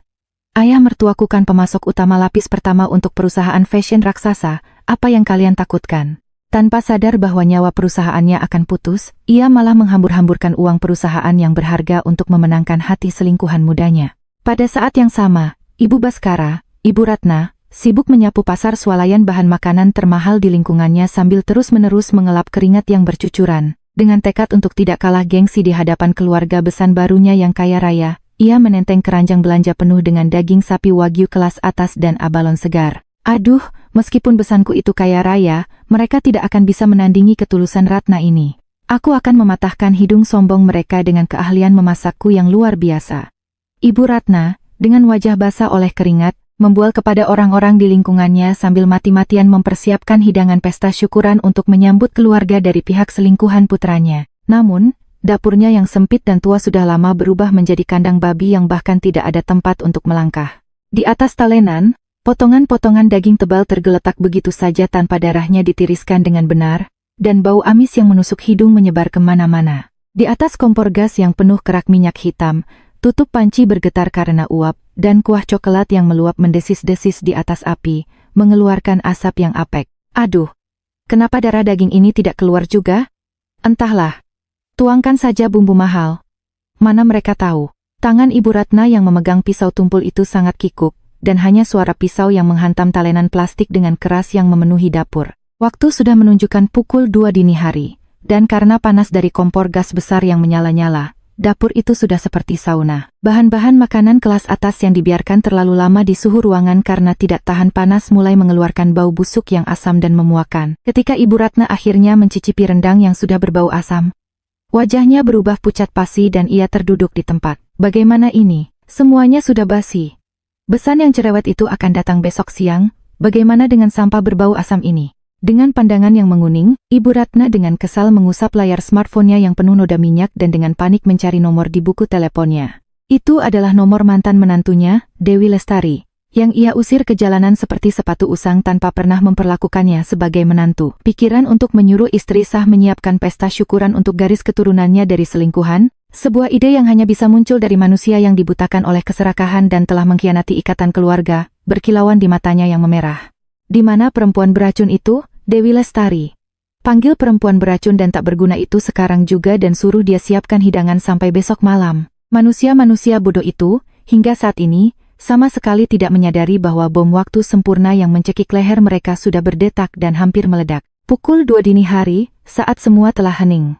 Ayah mertuaku kan pemasok utama lapis pertama untuk perusahaan fashion raksasa, apa yang kalian takutkan? Tanpa sadar bahwa nyawa perusahaannya akan putus, ia malah menghambur-hamburkan uang perusahaan yang berharga untuk memenangkan hati selingkuhan mudanya. Pada saat yang sama, Ibu Baskara, Ibu Ratna, sibuk menyapu pasar swalayan bahan makanan termahal di lingkungannya sambil terus-menerus mengelap keringat yang bercucuran. Dengan tekad untuk tidak kalah gengsi di hadapan keluarga besan barunya yang kaya raya, ia menenteng keranjang belanja penuh dengan daging sapi wagyu kelas atas dan abalon segar. Aduh, meskipun besanku itu kaya raya, mereka tidak akan bisa menandingi ketulusan Ratna ini. Aku akan mematahkan hidung sombong mereka dengan keahlian memasakku yang luar biasa. Ibu Ratna, dengan wajah basah oleh keringat, membual kepada orang-orang di lingkungannya sambil mati-matian mempersiapkan hidangan pesta syukuran untuk menyambut keluarga dari pihak selingkuhan putranya. Namun, dapurnya yang sempit dan tua sudah lama berubah menjadi kandang babi yang bahkan tidak ada tempat untuk melangkah. Di atas talenan, potongan-potongan daging tebal tergeletak begitu saja tanpa darahnya ditiriskan dengan benar, dan bau amis yang menusuk hidung menyebar kemana-mana. Di atas kompor gas yang penuh kerak minyak hitam, tutup panci bergetar karena uap, dan kuah coklat yang meluap mendesis-desis di atas api, mengeluarkan asap yang apek. Aduh, kenapa darah daging ini tidak keluar juga? Entahlah. Tuangkan saja bumbu mahal. Mana mereka tahu. Tangan Ibu Ratna yang memegang pisau tumpul itu sangat kikuk, dan hanya suara pisau yang menghantam talenan plastik dengan keras yang memenuhi dapur. Waktu sudah menunjukkan pukul 2 dini hari, dan karena panas dari kompor gas besar yang menyala-nyala, dapur itu sudah seperti sauna. Bahan-bahan makanan kelas atas yang dibiarkan terlalu lama di suhu ruangan karena tidak tahan panas mulai mengeluarkan bau busuk yang asam dan memuakan. Ketika Ibu Ratna akhirnya mencicipi rendang yang sudah berbau asam, wajahnya berubah pucat pasi dan ia terduduk di tempat. Bagaimana ini? Semuanya sudah basi. Besan yang cerewet itu akan datang besok siang, bagaimana dengan sampah berbau asam ini? Dengan pandangan yang menguning, Ibu Ratna dengan kesal mengusap layar smartphone-nya yang penuh noda minyak dan dengan panik mencari nomor di buku teleponnya. Itu adalah nomor mantan menantunya, Dewi Lestari, yang ia usir ke jalanan seperti sepatu usang tanpa pernah memperlakukannya sebagai menantu. Pikiran untuk menyuruh istri sah menyiapkan pesta syukuran untuk garis keturunannya dari selingkuhan, sebuah ide yang hanya bisa muncul dari manusia yang dibutakan oleh keserakahan dan telah mengkhianati ikatan keluarga, berkilauan di matanya yang memerah. Di mana perempuan beracun itu? Dewi Lestari. Panggil perempuan beracun dan tak berguna itu sekarang juga dan suruh dia siapkan hidangan sampai besok malam. Manusia-manusia bodoh itu, hingga saat ini, sama sekali tidak menyadari bahwa bom waktu sempurna yang mencekik leher mereka sudah berdetak dan hampir meledak. Pukul 2 dini hari, saat semua telah hening.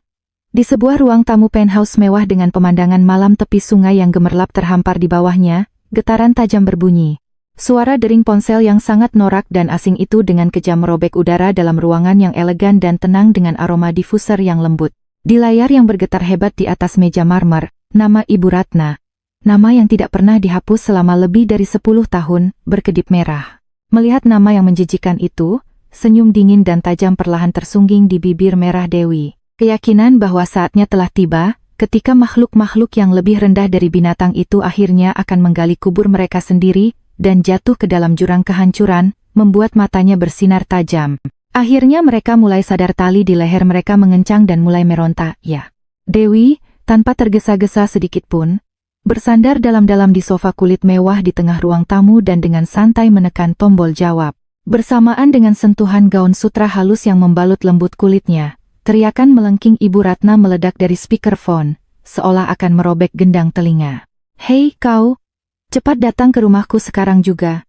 Di sebuah ruang tamu penthouse mewah dengan pemandangan malam tepi sungai yang gemerlap terhampar di bawahnya, getaran tajam berbunyi. Suara dering ponsel yang sangat norak dan asing itu dengan kejam merobek udara dalam ruangan yang elegan dan tenang dengan aroma diffuser yang lembut. Di layar yang bergetar hebat di atas meja marmer, nama Ibu Ratna. Nama yang tidak pernah dihapus selama lebih dari 10 tahun, berkedip merah. Melihat nama yang menjijikan itu, senyum dingin dan tajam perlahan tersungging di bibir merah Dewi. Keyakinan bahwa saatnya telah tiba, ketika makhluk-makhluk yang lebih rendah dari binatang itu akhirnya akan menggali kubur mereka sendiri, dan jatuh ke dalam jurang kehancuran, membuat matanya bersinar tajam. Akhirnya mereka mulai sadar tali di leher mereka mengencang dan mulai meronta, ya. Dewi, tanpa tergesa-gesa sedikit pun, bersandar dalam-dalam di sofa kulit mewah di tengah ruang tamu dan dengan santai menekan tombol jawab. Bersamaan dengan sentuhan gaun sutra halus yang membalut lembut kulitnya, teriakan melengking Ibu Ratna meledak dari speakerphone, seolah akan merobek gendang telinga. Hei kau, cepat datang ke rumahku sekarang juga.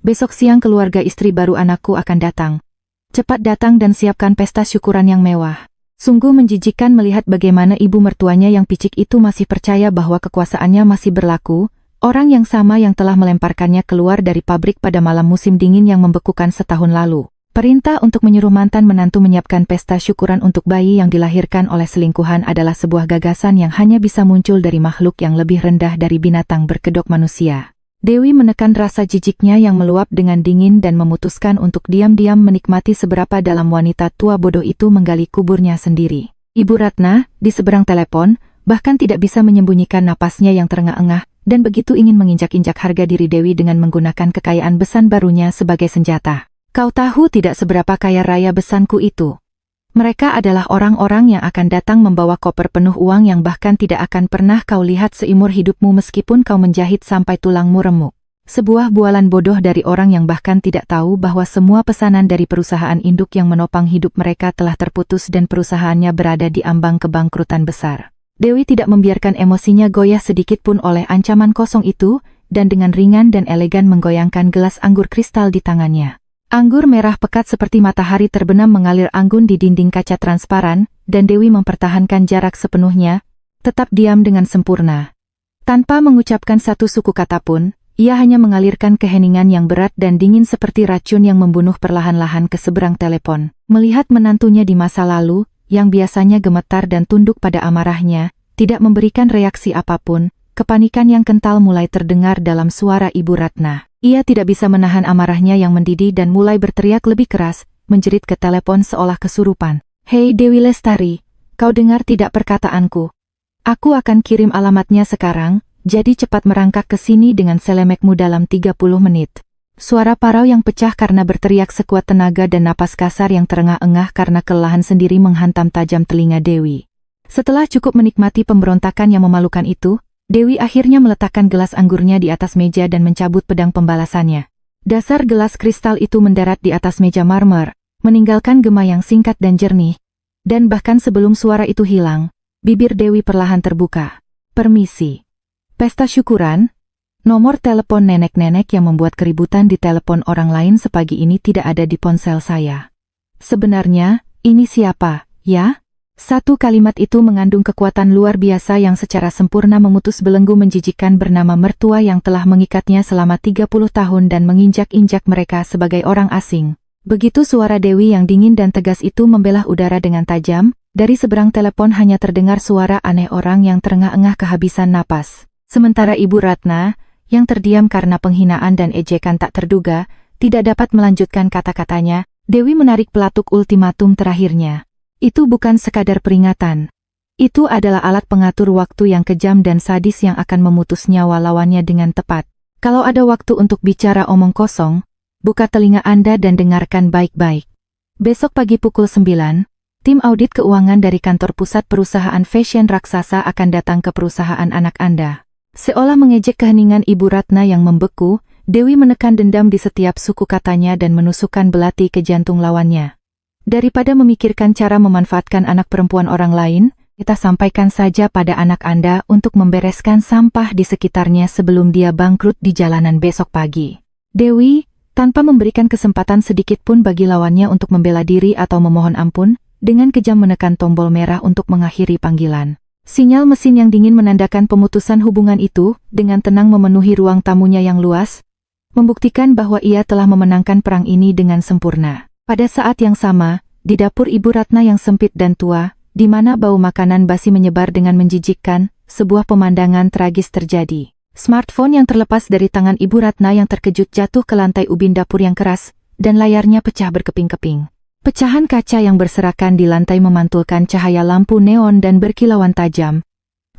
Besok siang keluarga istri baru anakku akan datang. Cepat datang dan siapkan pesta syukuran yang mewah. Sungguh menjijikkan melihat bagaimana ibu mertuanya yang picik itu masih percaya bahwa kekuasaannya masih berlaku, orang yang sama yang telah melemparkannya keluar dari pabrik pada malam musim dingin yang membekukan setahun lalu. Perintah untuk menyuruh mantan menantu menyiapkan pesta syukuran untuk bayi yang dilahirkan oleh selingkuhan adalah sebuah gagasan yang hanya bisa muncul dari makhluk yang lebih rendah dari binatang berkedok manusia. Dewi menekan rasa jijiknya yang meluap dengan dingin dan memutuskan untuk diam-diam menikmati seberapa dalam wanita tua bodoh itu menggali kuburnya sendiri. Ibu Ratna, di seberang telepon, bahkan tidak bisa menyembunyikan napasnya yang terengah-engah, dan begitu ingin menginjak-injak harga diri Dewi dengan menggunakan kekayaan besan barunya sebagai senjata. Kau tahu tidak seberapa kaya raya besanku itu. Mereka adalah orang-orang yang akan datang membawa koper penuh uang yang bahkan tidak akan pernah kau lihat seumur hidupmu meskipun kau menjahit sampai tulangmu remuk. Sebuah bualan bodoh dari orang yang bahkan tidak tahu bahwa semua pesanan dari perusahaan induk yang menopang hidup mereka telah terputus dan perusahaannya berada di ambang kebangkrutan besar. Dewi tidak membiarkan emosinya goyah sedikit pun oleh ancaman kosong itu, dan dengan ringan dan elegan menggoyangkan gelas anggur kristal di tangannya. Anggur merah pekat seperti matahari terbenam mengalir anggun di dinding kaca transparan, dan Dewi mempertahankan jarak sepenuhnya, tetap diam dengan sempurna. Tanpa mengucapkan satu suku kata pun, ia hanya mengalirkan keheningan yang berat dan dingin seperti racun yang membunuh perlahan-lahan ke seberang telepon. Melihat menantunya di masa lalu, yang biasanya gemetar dan tunduk pada amarahnya, tidak memberikan reaksi apapun, kepanikan yang kental mulai terdengar dalam suara Ibu Ratna. Ia tidak bisa menahan amarahnya yang mendidih dan mulai berteriak lebih keras, menjerit ke telepon seolah kesurupan. Hei Dewi Lestari, kau dengar tidak perkataanku? Aku akan kirim alamatnya sekarang, jadi cepat merangkak ke sini dengan selemekmu dalam 30 menit. Suara parau yang pecah karena berteriak sekuat tenaga dan napas kasar yang terengah-engah karena kelelahan sendiri menghantam tajam telinga Dewi. Setelah cukup menikmati pemberontakan yang memalukan itu, Dewi akhirnya meletakkan gelas anggurnya di atas meja dan mencabut pedang pembalasannya. Dasar gelas kristal itu mendarat di atas meja marmer, meninggalkan gema yang singkat dan jernih. Dan bahkan sebelum suara itu hilang, bibir Dewi perlahan terbuka. Permisi. Pesta syukuran? Nomor telepon nenek-nenek yang membuat keributan di telepon orang lain sepagi ini tidak ada di ponsel saya. Sebenarnya, ini siapa, ya? Satu kalimat itu mengandung kekuatan luar biasa yang secara sempurna memutus belenggu menjijikan bernama mertua yang telah mengikatnya selama 30 tahun dan menginjak-injak mereka sebagai orang asing. Begitu suara Dewi yang dingin dan tegas itu membelah udara dengan tajam, dari seberang telepon hanya terdengar suara aneh orang yang terengah-engah kehabisan napas. Sementara Ibu Ratna, yang terdiam karena penghinaan dan ejekan tak terduga, tidak dapat melanjutkan kata-katanya. Dewi menarik pelatuk ultimatum terakhirnya. Itu bukan sekadar peringatan. Itu adalah alat pengatur waktu yang kejam dan sadis yang akan memutus nyawa lawannya dengan tepat. Kalau ada waktu untuk bicara omong kosong, buka telinga Anda dan dengarkan baik-baik. Besok pagi pukul 9, tim audit keuangan dari kantor pusat perusahaan fashion raksasa akan datang ke perusahaan anak Anda. Seolah mengejek keheningan Ibu Ratna yang membeku, Dewi menekan dendam di setiap suku katanya dan menusukkan belati ke jantung lawannya. Daripada memikirkan cara memanfaatkan anak perempuan orang lain, kita sampaikan saja pada anak Anda untuk membereskan sampah di sekitarnya sebelum dia bangkrut di jalanan besok pagi. Dewi, tanpa memberikan kesempatan sedikit pun bagi lawannya untuk membela diri atau memohon ampun, dengan kejam menekan tombol merah untuk mengakhiri panggilan. Sinyal mesin yang dingin menandakan pemutusan hubungan itu, dengan tenang memenuhi ruang tamunya yang luas, membuktikan bahwa ia telah memenangkan perang ini dengan sempurna. Pada saat yang sama, di dapur Ibu Ratna yang sempit dan tua, di mana bau makanan basi menyebar dengan menjijikkan, sebuah pemandangan tragis terjadi. Smartphone yang terlepas dari tangan Ibu Ratna yang terkejut jatuh ke lantai ubin dapur yang keras, dan layarnya pecah berkeping-keping. Pecahan kaca yang berserakan di lantai memantulkan cahaya lampu neon dan berkilauan tajam,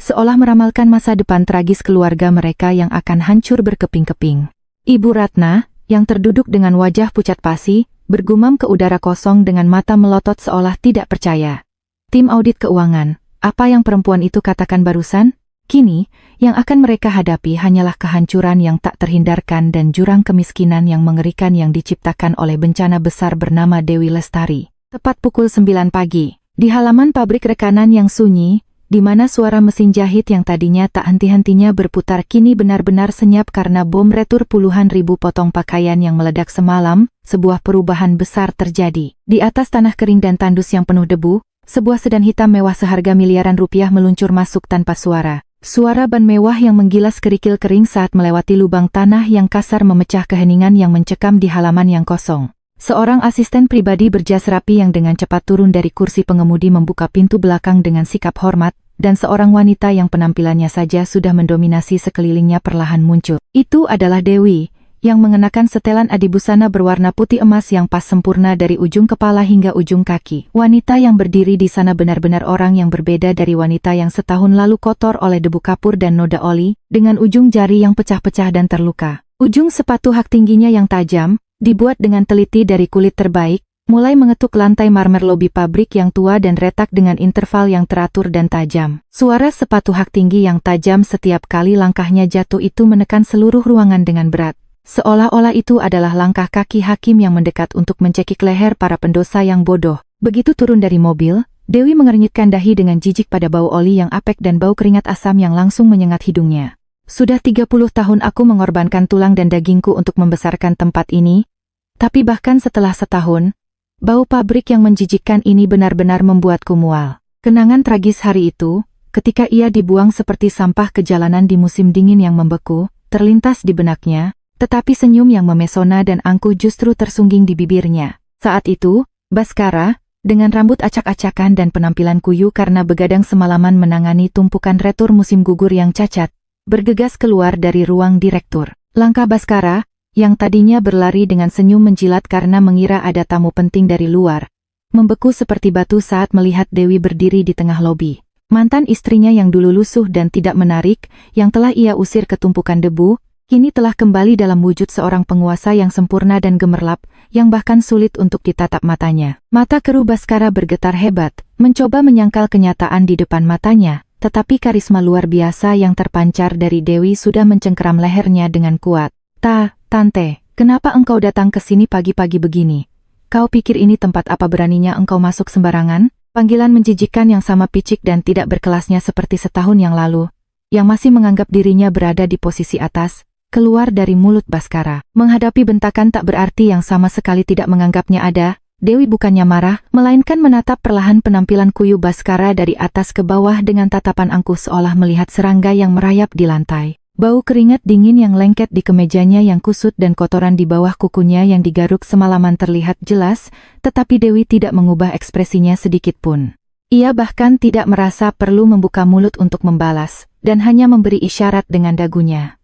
seolah meramalkan masa depan tragis keluarga mereka yang akan hancur berkeping-keping. Ibu Ratna, yang terduduk dengan wajah pucat pasi, bergumam ke udara kosong dengan mata melotot seolah tidak percaya. Tim audit keuangan, apa yang perempuan itu katakan barusan? Kini, yang akan mereka hadapi hanyalah kehancuran yang tak terhindarkan dan jurang kemiskinan yang mengerikan yang diciptakan oleh bencana besar bernama Dewi Lestari. Tepat pukul 9 pagi, di halaman pabrik rekanan yang sunyi, di mana suara mesin jahit yang tadinya tak henti-hentinya berputar kini benar-benar senyap karena bom retur puluhan ribu potong pakaian yang meledak semalam, sebuah perubahan besar terjadi. Di atas tanah kering dan tandus yang penuh debu, sebuah sedan hitam mewah seharga miliaran rupiah meluncur masuk tanpa suara. Suara ban mewah yang menggilas kerikil kering saat melewati lubang tanah yang kasar memecah keheningan yang mencekam di halaman yang kosong. Seorang asisten pribadi berjas rapi yang dengan cepat turun dari kursi pengemudi membuka pintu belakang dengan sikap hormat, dan seorang wanita yang penampilannya saja sudah mendominasi sekelilingnya perlahan muncul. Itu adalah Dewi, yang mengenakan setelan adibusana berwarna putih emas yang pas sempurna dari ujung kepala hingga ujung kaki. Wanita yang berdiri di sana benar-benar orang yang berbeda dari wanita yang setahun lalu kotor oleh debu kapur dan noda oli, dengan ujung jari yang pecah-pecah dan terluka. Ujung sepatu hak tingginya yang tajam, dibuat dengan teliti dari kulit terbaik, mulai mengetuk lantai marmer lobi pabrik yang tua dan retak dengan interval yang teratur dan tajam. Suara sepatu hak tinggi yang tajam setiap kali langkahnya jatuh itu menekan seluruh ruangan dengan berat. Seolah-olah itu adalah langkah kaki hakim yang mendekat untuk mencekik leher para pendosa yang bodoh. Begitu turun dari mobil, Dewi mengernyitkan dahi dengan jijik pada bau oli yang apek dan bau keringat asam yang langsung menyengat hidungnya. Sudah 30 tahun aku mengorbankan tulang dan dagingku untuk membesarkan tempat ini, tapi bahkan setelah setahun, bau pabrik yang menjijikkan ini benar-benar membuatku mual. Kenangan tragis hari itu, ketika ia dibuang seperti sampah ke jalanan di musim dingin yang membeku, terlintas di benaknya, tetapi senyum yang memesona dan angkuh justru tersungging di bibirnya. Saat itu, Baskara, dengan rambut acak-acakan dan penampilan kuyu karena begadang semalaman menangani tumpukan retur musim gugur yang cacat, bergegas keluar dari ruang direktur. Langkah Baskara, yang tadinya berlari dengan senyum menjilat karena mengira ada tamu penting dari luar, membeku seperti batu saat melihat Dewi berdiri di tengah lobi. Mantan istrinya yang dulu lusuh dan tidak menarik, yang telah ia usir ke tumpukan debu, kini telah kembali dalam wujud seorang penguasa yang sempurna dan gemerlap, yang bahkan sulit untuk ditatap matanya. Mata keruh Baskara bergetar hebat, mencoba menyangkal kenyataan di depan matanya, tetapi karisma luar biasa yang terpancar dari Dewi sudah mencengkeram lehernya dengan kuat. Tante, kenapa engkau datang ke sini pagi-pagi begini? Kau pikir ini tempat apa beraninya engkau masuk sembarangan? Panggilan menjijikkan yang sama picik dan tidak berkelasnya seperti setahun yang lalu, yang masih menganggap dirinya berada di posisi atas, keluar dari mulut Baskara. Menghadapi bentakan tak berarti yang sama sekali tidak menganggapnya ada, Dewi bukannya marah, melainkan menatap perlahan penampilan kuyu Baskara dari atas ke bawah dengan tatapan angkuh seolah melihat serangga yang merayap di lantai. Bau keringat dingin yang lengket di kemejanya yang kusut dan kotoran di bawah kukunya yang digaruk semalaman terlihat jelas, tetapi Dewi tidak mengubah ekspresinya sedikit pun. Ia bahkan tidak merasa perlu membuka mulut untuk membalas, dan hanya memberi isyarat dengan dagunya.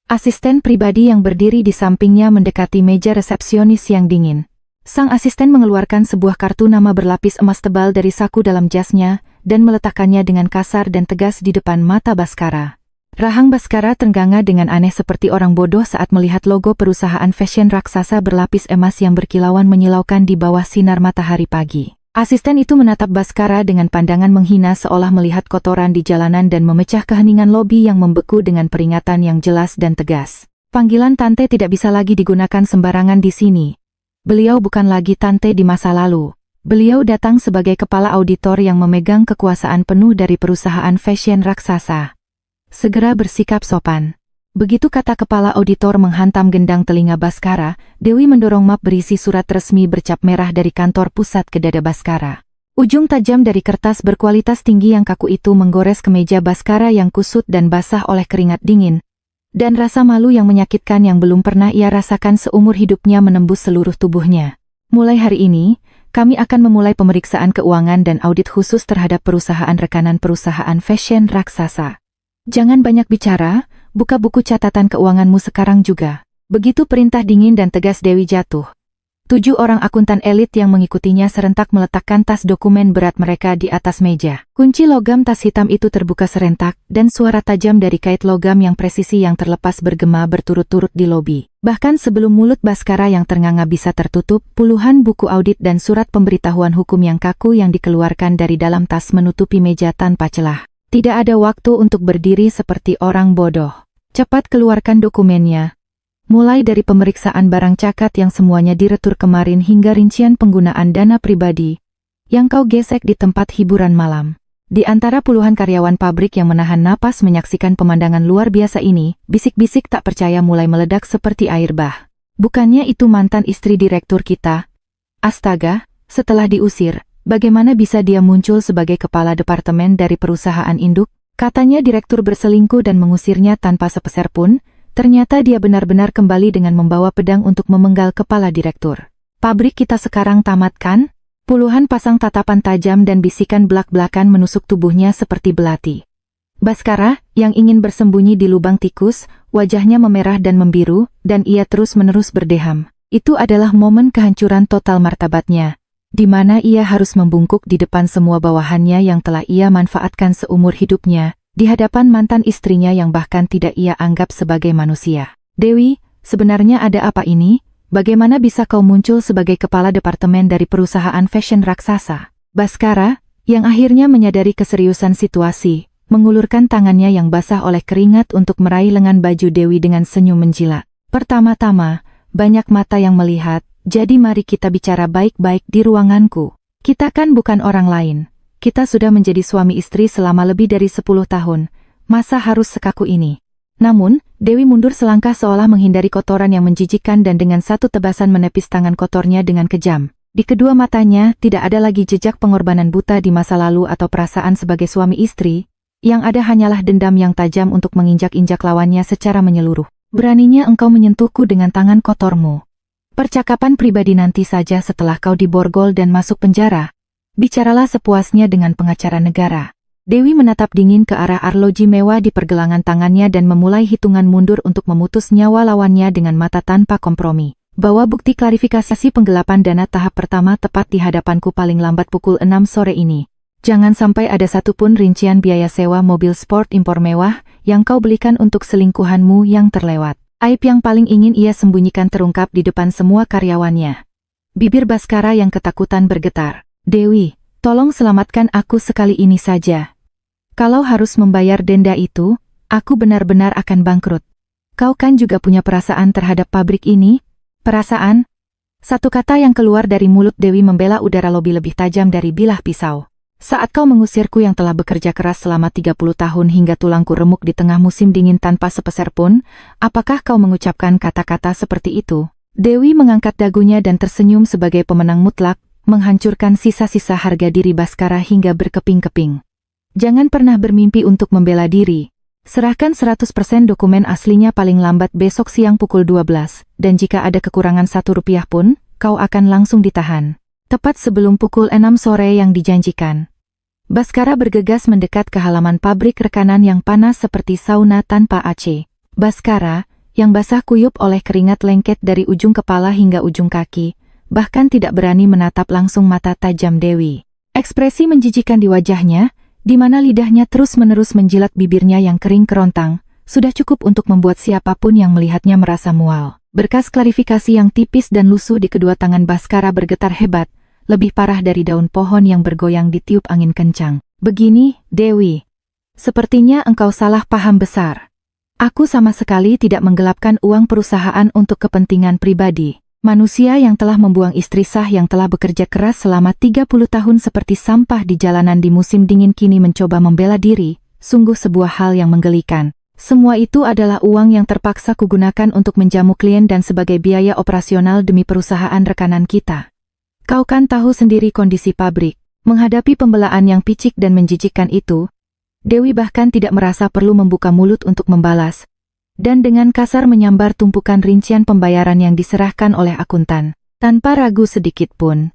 Asisten pribadi yang berdiri di sampingnya mendekati meja resepsionis yang dingin. Sang asisten mengeluarkan sebuah kartu nama berlapis emas tebal dari saku dalam jasnya, dan meletakkannya dengan kasar dan tegas di depan mata Baskara. Rahang Baskara terenganga dengan aneh seperti orang bodoh saat melihat logo perusahaan fashion raksasa berlapis emas yang berkilauan menyilaukan di bawah sinar matahari pagi. Asisten itu menatap Baskara dengan pandangan menghina seolah melihat kotoran di jalanan dan memecah keheningan lobi yang membeku dengan peringatan yang jelas dan tegas. Panggilan Tante tidak bisa lagi digunakan sembarangan di sini. Beliau bukan lagi Tante di masa lalu. Beliau datang sebagai kepala auditor yang memegang kekuasaan penuh dari perusahaan fashion raksasa. Segera bersikap sopan. Begitu kata kepala auditor menghantam gendang telinga Baskara, Dewi mendorong map berisi surat resmi bercap merah dari kantor pusat ke dada Baskara. Ujung tajam dari kertas berkualitas tinggi yang kaku itu menggores kemeja Baskara yang kusut dan basah oleh keringat dingin, dan rasa malu yang menyakitkan yang belum pernah ia rasakan seumur hidupnya menembus seluruh tubuhnya. Mulai hari ini, Kami akan memulai pemeriksaan keuangan dan audit khusus terhadap perusahaan rekanan perusahaan fashion raksasa. Jangan banyak bicara, buka buku catatan keuanganmu sekarang juga. Begitu perintah dingin dan tegas Dewi jatuh. 7 orang akuntan elit yang mengikutinya serentak meletakkan tas dokumen berat mereka di atas meja. Kunci logam tas hitam itu terbuka serentak, dan suara tajam dari kait logam yang presisi yang terlepas bergema berturut-turut di lobi. Bahkan sebelum mulut Baskara yang ternganga bisa tertutup, puluhan buku audit dan surat pemberitahuan hukum yang kaku yang dikeluarkan dari dalam tas menutupi meja tanpa celah. Tidak ada waktu untuk berdiri seperti orang bodoh. Cepat keluarkan dokumennya. Mulai dari pemeriksaan barang cakat yang semuanya diretur kemarin hingga rincian penggunaan dana pribadi yang kau gesek di tempat hiburan malam. Di antara puluhan karyawan pabrik yang menahan napas menyaksikan pemandangan luar biasa ini, bisik-bisik tak percaya mulai meledak seperti air bah. Bukannya itu mantan istri direktur kita? Astaga, setelah diusir, bagaimana bisa dia muncul sebagai kepala departemen dari perusahaan induk? Katanya direktur berselingkuh dan mengusirnya tanpa sepeser pun. Ternyata dia benar-benar kembali dengan membawa pedang untuk memenggal kepala direktur. Pabrik kita sekarang tamat kan? Puluhan pasang tatapan tajam dan bisikan belak-belakan menusuk tubuhnya seperti belati. Baskara, yang ingin bersembunyi di lubang tikus, wajahnya memerah dan membiru, dan ia terus-menerus berdeham. Itu adalah momen kehancuran total martabatnya, di mana ia harus membungkuk di depan semua bawahannya yang telah ia manfaatkan seumur hidupnya, di hadapan mantan istrinya yang bahkan tidak ia anggap sebagai manusia. Dewi, sebenarnya ada apa ini? Bagaimana bisa kau muncul sebagai kepala departemen dari perusahaan fashion raksasa? Baskara, yang akhirnya menyadari keseriusan situasi, mengulurkan tangannya yang basah oleh keringat untuk meraih lengan baju Dewi dengan senyum menjilat. Pertama-tama, banyak mata yang melihat, jadi mari kita bicara baik-baik di ruanganku. Kita kan bukan orang lain. Kita sudah menjadi suami istri selama lebih dari 10 tahun, masa harus sekaku ini? Namun, Dewi mundur selangkah seolah menghindari kotoran yang menjijikkan dan dengan satu tebasan menepis tangan kotornya dengan kejam. Di kedua matanya, tidak ada lagi jejak pengorbanan buta di masa lalu atau perasaan sebagai suami istri, yang ada hanyalah dendam yang tajam untuk menginjak-injak lawannya secara menyeluruh. Beraninya engkau menyentuhku dengan tangan kotormu. Percakapan pribadi nanti saja setelah kau diborgol dan masuk penjara. Bicaralah sepuasnya dengan pengacara negara. Dewi menatap dingin ke arah arloji mewah di pergelangan tangannya dan memulai hitungan mundur untuk memutus nyawa lawannya dengan mata tanpa kompromi. Bawa bukti klarifikasi penggelapan dana tahap pertama tepat di hadapanku paling lambat pukul 6 sore ini. Jangan sampai ada satupun rincian biaya sewa mobil sport impor mewah yang kau belikan untuk selingkuhanmu yang terlewat. Aib yang paling ingin ia sembunyikan terungkap di depan semua karyawannya. Bibir Baskara yang ketakutan bergetar. Dewi, tolong selamatkan aku sekali ini saja. Kalau harus membayar denda itu, aku benar-benar akan bangkrut. Kau kan juga punya perasaan terhadap pabrik ini? Perasaan? Satu kata yang keluar dari mulut Dewi membela udara lobi lebih tajam dari bilah pisau. Saat kau mengusirku yang telah bekerja keras selama 30 tahun hingga tulangku remuk di tengah musim dingin tanpa sepeser pun, apakah kau mengucapkan kata-kata seperti itu? Dewi mengangkat dagunya dan tersenyum sebagai pemenang mutlak, menghancurkan sisa-sisa harga diri Baskara hingga berkeping-keping. Jangan pernah bermimpi untuk membela diri. Serahkan 100% dokumen aslinya paling lambat besok siang pukul 12, dan jika ada kekurangan Rp1 pun, kau akan langsung ditahan. Tepat sebelum pukul 6 sore yang dijanjikan. Baskara bergegas mendekat ke halaman pabrik rekanan yang panas seperti sauna tanpa AC. Baskara, yang basah kuyup oleh keringat lengket dari ujung kepala hingga ujung kaki, bahkan tidak berani menatap langsung mata tajam Dewi. Ekspresi menjijikan di wajahnya, di mana lidahnya terus-menerus menjilat bibirnya yang kering kerontang, sudah cukup untuk membuat siapapun yang melihatnya merasa mual. Berkas klarifikasi yang tipis dan lusuh di kedua tangan Baskara bergetar hebat, lebih parah dari daun pohon yang bergoyang ditiup angin kencang. Begini, Dewi. Sepertinya engkau salah paham besar. Aku sama sekali tidak menggelapkan uang perusahaan untuk kepentingan pribadi. Manusia yang telah membuang istri sah yang telah bekerja keras selama 30 tahun seperti sampah di jalanan di musim dingin kini mencoba membela diri, sungguh sebuah hal yang menggelikan. Semua itu adalah uang yang terpaksa kugunakan untuk menjamu klien dan sebagai biaya operasional demi perusahaan rekanan kita. Kau kan tahu sendiri kondisi pabrik. Menghadapi pembelaan yang picik dan menjijikkan itu, Dewi bahkan tidak merasa perlu membuka mulut untuk membalas. Dan dengan kasar menyambar tumpukan rincian pembayaran yang diserahkan oleh akuntan, tanpa ragu sedikit pun.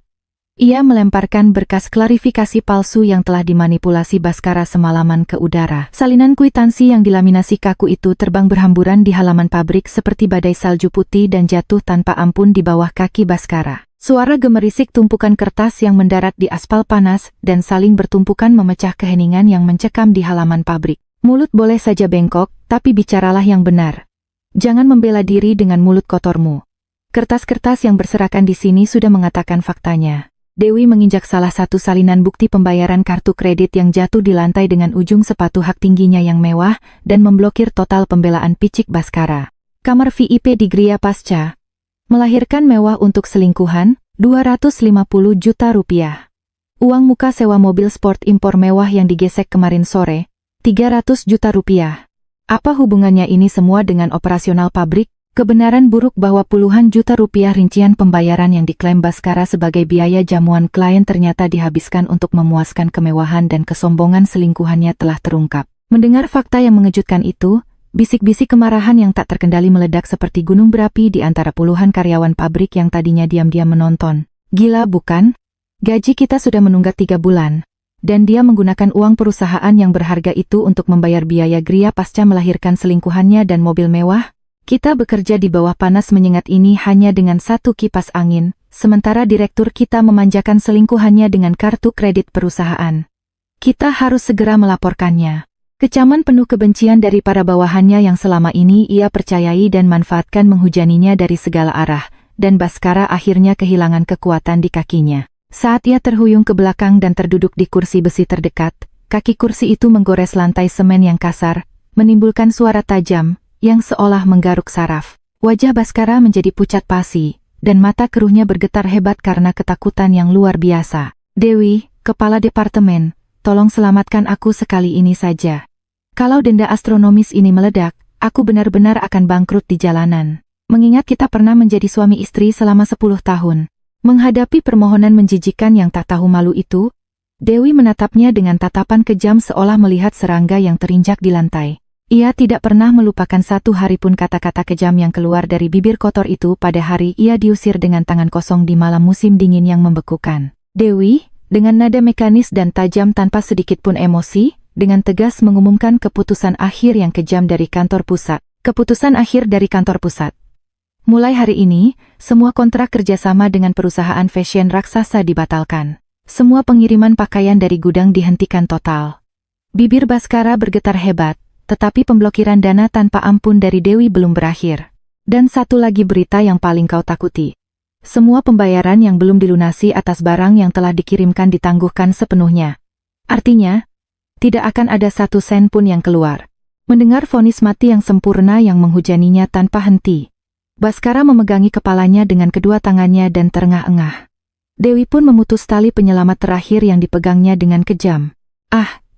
Ia melemparkan berkas klarifikasi palsu yang telah dimanipulasi Baskara semalaman ke udara. Salinan kwitansi yang dilaminasi kaku itu terbang berhamburan di halaman pabrik seperti badai salju putih dan jatuh tanpa ampun di bawah kaki Baskara. Suara gemerisik tumpukan kertas yang mendarat di aspal panas dan saling bertumpukan memecah keheningan yang mencekam di halaman pabrik. Mulut boleh saja bengkok, tapi bicaralah yang benar. Jangan membela diri dengan mulut kotormu. Kertas-kertas yang berserakan di sini sudah mengatakan faktanya. Dewi menginjak salah satu salinan bukti pembayaran kartu kredit yang jatuh di lantai dengan ujung sepatu hak tingginya yang mewah dan memblokir total pembelaan picik Baskara. Kamar VIP di Gria Pasca. Melahirkan mewah untuk selingkuhan, 250 juta rupiah. Uang muka sewa mobil sport impor mewah yang digesek kemarin sore, 300 juta rupiah. Apa hubungannya ini semua dengan operasional pabrik? Kebenaran buruk bahwa puluhan juta rupiah rincian pembayaran yang diklaim Baskara sebagai biaya jamuan klien ternyata dihabiskan untuk memuaskan kemewahan dan kesombongan selingkuhannya telah terungkap. Mendengar fakta yang mengejutkan itu, bisik-bisik kemarahan yang tak terkendali meledak seperti gunung berapi di antara puluhan karyawan pabrik yang tadinya diam-diam menonton. Gila bukan? Gaji kita sudah menunggak 3 bulan. Dan dia menggunakan uang perusahaan yang berharga itu untuk membayar biaya Gria pasca melahirkan selingkuhannya dan mobil mewah? Kita bekerja di bawah panas menyengat ini hanya dengan satu kipas angin, sementara direktur kita memanjakan selingkuhannya dengan kartu kredit perusahaan. Kita harus segera melaporkannya. Kecaman penuh kebencian dari para bawahannya yang selama ini ia percayai dan manfaatkan menghujaninya dari segala arah, dan Baskara akhirnya kehilangan kekuatan di kakinya. Saat ia terhuyung ke belakang dan terduduk di kursi besi terdekat, kaki kursi itu menggores lantai semen yang kasar, menimbulkan suara tajam yang seolah menggaruk saraf. Wajah Baskara menjadi pucat pasi, dan mata keruhnya bergetar hebat karena ketakutan yang luar biasa. Dewi, kepala departemen, tolong selamatkan aku sekali ini saja. Kalau denda astronomis ini meledak, aku benar-benar akan bangkrut di jalanan. Mengingat kita pernah menjadi suami istri selama 10 tahun. Menghadapi permohonan menjijikan yang tak tahu malu itu, Dewi menatapnya dengan tatapan kejam seolah melihat serangga yang terinjak di lantai. Ia tidak pernah melupakan satu hari pun kata-kata kejam yang keluar dari bibir kotor itu pada hari ia diusir dengan tangan kosong di malam musim dingin yang membekukan. Dewi, dengan nada mekanis dan tajam tanpa sedikit pun emosi, dengan tegas mengumumkan keputusan akhir yang kejam dari kantor pusat. Keputusan akhir dari kantor pusat. Mulai hari ini, semua kontrak kerjasama dengan perusahaan fashion raksasa dibatalkan. Semua pengiriman pakaian dari gudang dihentikan total. Bibir Baskara bergetar hebat. Tetapi pemblokiran dana tanpa ampun dari Dewi belum berakhir. Dan satu lagi berita yang paling kau takuti. Semua pembayaran yang belum dilunasi atas barang yang telah dikirimkan ditangguhkan sepenuhnya. Artinya, tidak akan ada 1 sen pun yang keluar. Mendengar vonis mati yang sempurna yang menghujaninya tanpa henti, Baskara memegangi kepalanya dengan kedua tangannya dan terengah-engah. Dewi pun memutus tali penyelamat terakhir yang dipegangnya dengan kejam.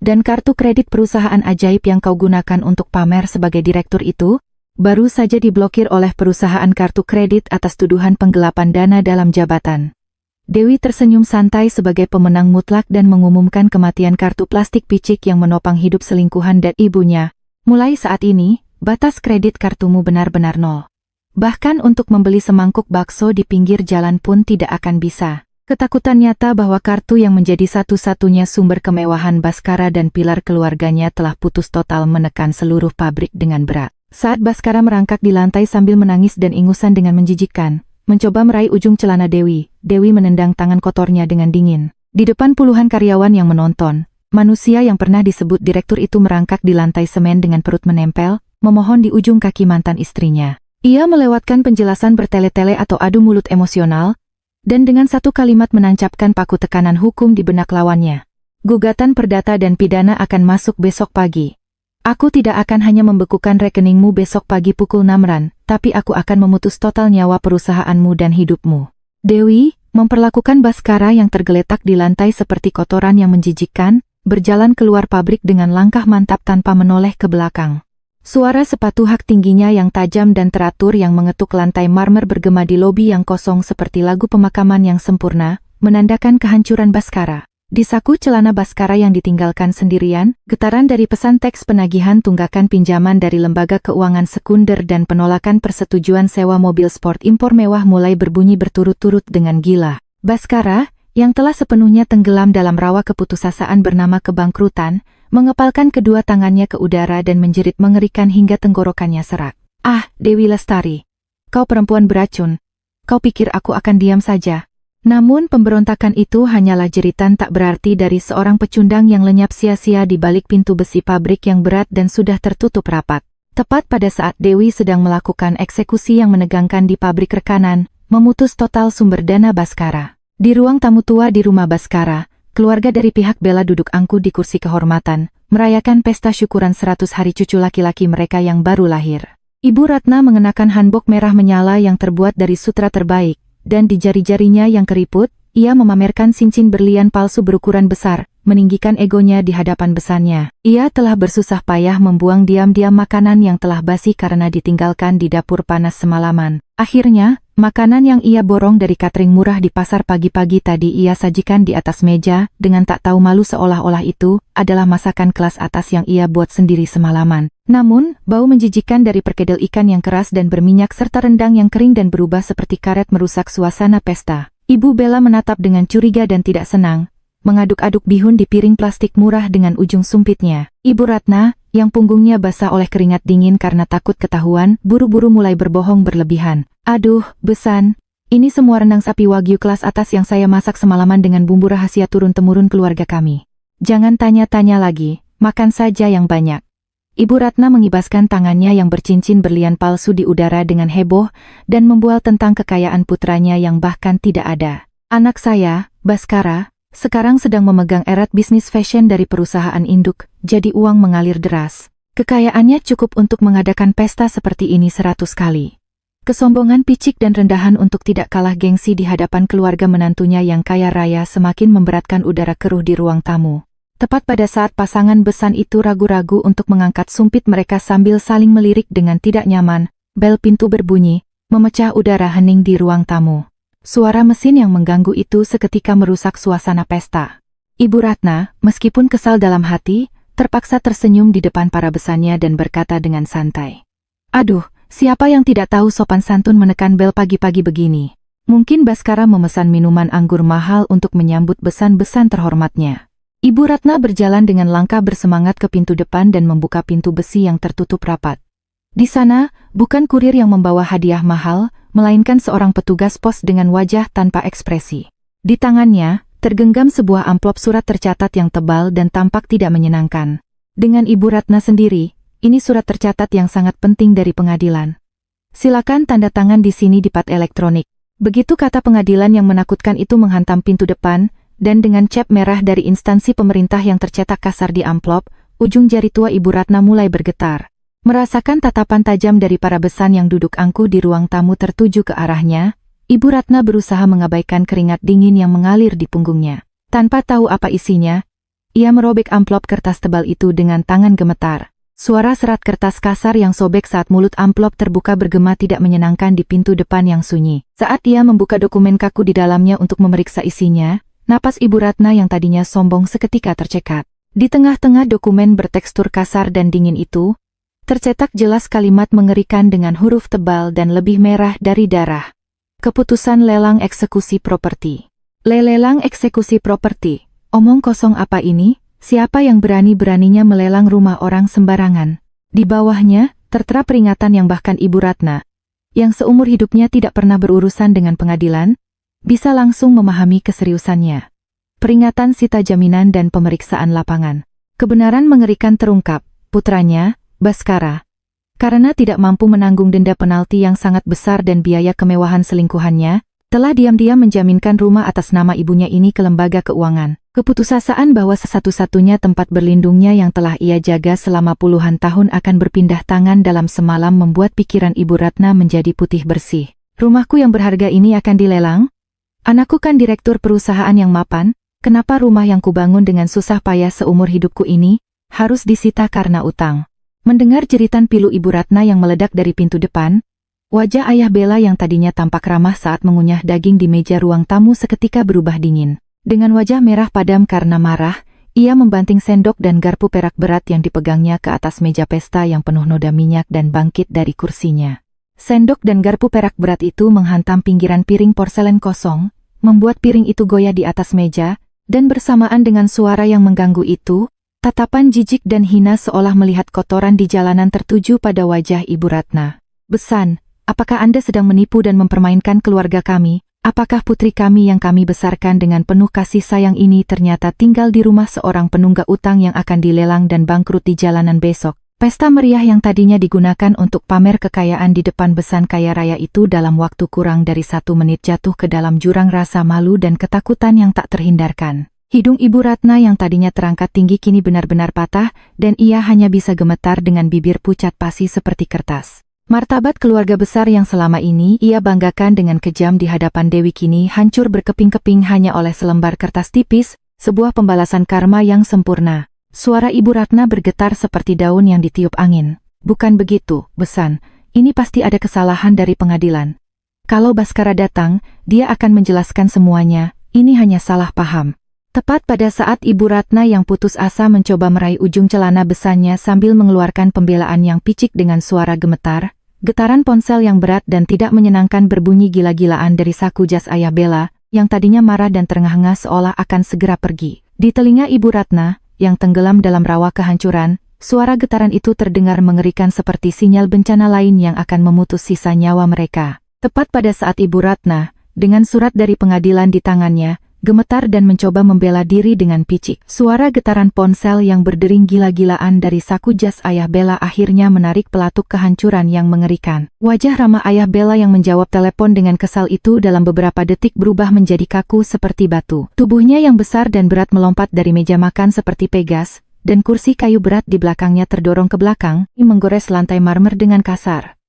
Dan kartu kredit perusahaan ajaib yang kau gunakan untuk pamer sebagai direktur itu, baru saja diblokir oleh perusahaan kartu kredit atas tuduhan penggelapan dana dalam jabatan. Dewi tersenyum santai sebagai pemenang mutlak dan mengumumkan kematian kartu plastik picik yang menopang hidup selingkuhan dan ibunya. Mulai saat ini, batas kredit kartumu benar-benar nol. Bahkan untuk membeli semangkuk bakso di pinggir jalan pun tidak akan bisa. Ketakutan nyata bahwa kartu yang menjadi satu-satunya sumber kemewahan Baskara dan pilar keluarganya telah putus total menekan seluruh pabrik dengan berat. Saat Baskara merangkak di lantai sambil menangis dan ingusan dengan menjijikkan, mencoba meraih ujung celana Dewi, Dewi menendang tangan kotornya dengan dingin. Di depan puluhan karyawan yang menonton, manusia yang pernah disebut direktur itu merangkak di lantai semen dengan perut menempel, memohon di ujung kaki mantan istrinya. Ia melewatkan penjelasan bertele-tele atau adu mulut emosional, dan dengan satu kalimat menancapkan paku tekanan hukum di benak lawannya. Gugatan perdata dan pidana akan masuk besok pagi. Aku tidak akan hanya membekukan rekeningmu besok pagi pukul 6 ran, tapi aku akan memutus total nyawa perusahaanmu dan hidupmu. Dewi, memperlakukan Baskara yang tergeletak di lantai seperti kotoran yang menjijikkan, berjalan keluar pabrik dengan langkah mantap tanpa menoleh ke belakang. Suara sepatu hak tingginya yang tajam dan teratur yang mengetuk lantai marmer bergema di lobi yang kosong seperti lagu pemakaman yang sempurna, menandakan kehancuran Baskara. Di saku celana Baskara yang ditinggalkan sendirian, getaran dari pesan teks penagihan tunggakan pinjaman dari lembaga keuangan sekunder dan penolakan persetujuan sewa mobil sport impor mewah mulai berbunyi berturut-turut dengan gila. Baskara, yang telah sepenuhnya tenggelam dalam rawa keputusasaan bernama kebangkrutan, mengepalkan kedua tangannya ke udara dan menjerit mengerikan hingga tenggorokannya serak. "Ah, Dewi Lestari. Kau perempuan beracun. Kau pikir aku akan diam saja?" Namun pemberontakan itu hanyalah jeritan tak berarti dari seorang pecundang yang lenyap sia-sia di balik pintu besi pabrik yang berat dan sudah tertutup rapat. Tepat pada saat Dewi sedang melakukan eksekusi yang menegangkan di pabrik rekanan, memutus total sumber dana Baskara. Di ruang tamu tua di rumah Baskara, keluarga dari pihak Bella duduk angkuh di kursi kehormatan, merayakan pesta syukuran 100 hari cucu laki-laki mereka yang baru lahir. Ibu Ratna mengenakan hanbok merah menyala yang terbuat dari sutra terbaik, dan di jari-jarinya yang keriput, ia memamerkan cincin berlian palsu berukuran besar, meninggikan egonya di hadapan besannya. Ia telah bersusah payah membuang diam-diam makanan yang telah basi karena ditinggalkan di dapur panas semalaman. Akhirnya, makanan yang ia borong dari catering murah di pasar pagi-pagi tadi ia sajikan di atas meja, dengan tak tahu malu seolah-olah itu adalah masakan kelas atas yang ia buat sendiri semalaman. Namun, bau menjijikan dari perkedel ikan yang keras dan berminyak serta rendang yang kering dan berubah seperti karet merusak suasana pesta. Ibu Bella menatap dengan curiga dan tidak senang, mengaduk-aduk bihun di piring plastik murah dengan ujung sumpitnya. Ibu Ratna, yang punggungnya basah oleh keringat dingin karena takut ketahuan, buru-buru mulai berbohong berlebihan. "Aduh, besan, ini semua rendang sapi wagyu kelas atas yang saya masak semalaman dengan bumbu rahasia turun-temurun keluarga kami. Jangan tanya-tanya lagi, makan saja yang banyak." Ibu Ratna mengibaskan tangannya yang bercincin berlian palsu di udara dengan heboh dan membual tentang kekayaan putranya yang bahkan tidak ada. "Anak saya, Baskara, sekarang sedang memegang erat bisnis fashion dari perusahaan induk, jadi uang mengalir deras. Kekayaannya cukup untuk mengadakan pesta seperti ini 100 kali. Kesombongan picik dan rendahan untuk tidak kalah gengsi di hadapan keluarga menantunya yang kaya raya semakin memberatkan udara keruh di ruang tamu. Tepat pada saat pasangan besan itu ragu-ragu untuk mengangkat sumpit mereka sambil saling melirik dengan tidak nyaman, bel pintu berbunyi, memecah udara hening di ruang tamu. Suara mesin yang mengganggu itu seketika merusak suasana pesta. Ibu Ratna, meskipun kesal dalam hati, terpaksa tersenyum di depan para besannya dan berkata dengan santai, "Aduh, siapa yang tidak tahu sopan santun menekan bel pagi-pagi begini? Mungkin Baskara memesan minuman anggur mahal untuk menyambut besan-besan terhormatnya." Ibu Ratna berjalan dengan langkah bersemangat ke pintu depan dan membuka pintu besi yang tertutup rapat. Di sana, bukan kurir yang membawa hadiah mahal, melainkan seorang petugas pos dengan wajah tanpa ekspresi. Di tangannya, tergenggam sebuah amplop surat tercatat yang tebal dan tampak tidak menyenangkan. Dengan Ibu Ratna sendiri, ini surat tercatat yang sangat penting dari pengadilan. "Silakan tanda tangan di sini di pad elektronik." Begitu kata pengadilan yang menakutkan itu menghantam pintu depan, dan dengan cap merah dari instansi pemerintah yang tercetak kasar di amplop, ujung jari tua Ibu Ratna mulai bergetar. Merasakan tatapan tajam dari para besan yang duduk angkuh di ruang tamu tertuju ke arahnya, Ibu Ratna berusaha mengabaikan keringat dingin yang mengalir di punggungnya. Tanpa tahu apa isinya, ia merobek amplop kertas tebal itu dengan tangan gemetar. Suara serat kertas kasar yang sobek saat mulut amplop terbuka bergema tidak menyenangkan di pintu depan yang sunyi. Saat ia membuka dokumen kaku di dalamnya untuk memeriksa isinya, napas Ibu Ratna yang tadinya sombong seketika tercekat. Di tengah-tengah dokumen bertekstur kasar dan dingin itu, tercetak jelas kalimat mengerikan dengan huruf tebal dan lebih merah dari darah. "Keputusan lelang eksekusi properti." Lelang eksekusi properti. Omong kosong apa ini? Siapa yang berani-beraninya melelang rumah orang sembarangan? Di bawahnya, tertera peringatan yang bahkan Ibu Ratna, yang seumur hidupnya tidak pernah berurusan dengan pengadilan, bisa langsung memahami keseriusannya. Peringatan sita jaminan dan pemeriksaan lapangan. Kebenaran mengerikan terungkap, putranya, Baskara, karena tidak mampu menanggung denda penalti yang sangat besar dan biaya kemewahan selingkuhannya, telah diam-diam menjaminkan rumah atas nama ibunya ini ke lembaga keuangan. Keputusasaan bahwa satu-satunya tempat berlindungnya yang telah ia jaga selama puluhan tahun akan berpindah tangan dalam semalam membuat pikiran Ibu Ratna menjadi putih bersih. "Rumahku yang berharga ini akan dilelang? Anakku kan direktur perusahaan yang mapan, kenapa rumah yang kubangun dengan susah payah seumur hidupku ini harus disita karena utang?" Mendengar jeritan pilu Ibu Ratna yang meledak dari pintu depan, wajah ayah Bella yang tadinya tampak ramah saat mengunyah daging di meja ruang tamu seketika berubah dingin. Dengan wajah merah padam karena marah, ia membanting sendok dan garpu perak berat yang dipegangnya ke atas meja pesta yang penuh noda minyak dan bangkit dari kursinya. Sendok dan garpu perak berat itu menghantam pinggiran piring porselen kosong, membuat piring itu goyah di atas meja, dan bersamaan dengan suara yang mengganggu itu, tatapan jijik dan hina seolah melihat kotoran di jalanan tertuju pada wajah Ibu Ratna. "Besan, apakah Anda sedang menipu dan mempermainkan keluarga kami? Apakah putri kami yang kami besarkan dengan penuh kasih sayang ini ternyata tinggal di rumah seorang penunggak utang yang akan dilelang dan bangkrut di jalanan besok?" Pesta meriah yang tadinya digunakan untuk pamer kekayaan di depan Besan kaya raya itu dalam waktu kurang dari 1 menit jatuh ke dalam jurang rasa malu dan ketakutan yang tak terhindarkan. Hidung Ibu Ratna yang tadinya terangkat tinggi kini benar-benar patah, dan ia hanya bisa gemetar dengan bibir pucat pasi seperti kertas. Martabat keluarga besar yang selama ini ia banggakan dengan kejam di hadapan Dewi kini hancur berkeping-keping hanya oleh selembar kertas tipis, sebuah pembalasan karma yang sempurna. Suara Ibu Ratna bergetar seperti daun yang ditiup angin. "Bukan begitu, Besan. Ini pasti ada kesalahan dari pengadilan. Kalau Baskara datang, dia akan menjelaskan semuanya. Ini hanya salah paham." Tepat pada saat Ibu Ratna yang putus asa mencoba meraih ujung celana Besannya sambil mengeluarkan pembelaan yang picik dengan suara gemetar, getaran ponsel yang berat dan tidak menyenangkan berbunyi gila-gilaan dari saku jas ayah Bella, yang tadinya marah dan terengah-engah seolah akan segera pergi. Di telinga Ibu Ratna, yang tenggelam dalam rawa kehancuran, suara getaran itu terdengar mengerikan seperti sinyal bencana lain yang akan memutus sisa nyawa mereka. Tepat pada saat Ibu Ratna, dengan surat dari pengadilan di tangannya, gemetar dan mencoba membela diri dengan picik. Suara getaran ponsel yang berdering gila-gilaan dari saku jas ayah Bella akhirnya menarik pelatuk kehancuran yang mengerikan. Wajah ramah ayah Bella yang menjawab telepon dengan kesal itu dalam beberapa detik berubah menjadi kaku seperti batu. Tubuhnya yang besar dan berat melompat dari meja makan seperti Pegas, dan kursi kayu berat di belakangnya terdorong ke belakang, menggores lantai marmer dengan kasar.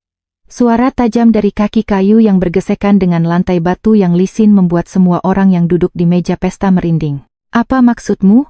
Suara tajam dari kaki kayu yang bergesekan dengan lantai batu yang lisin membuat semua orang yang duduk di meja pesta merinding. "Apa maksudmu?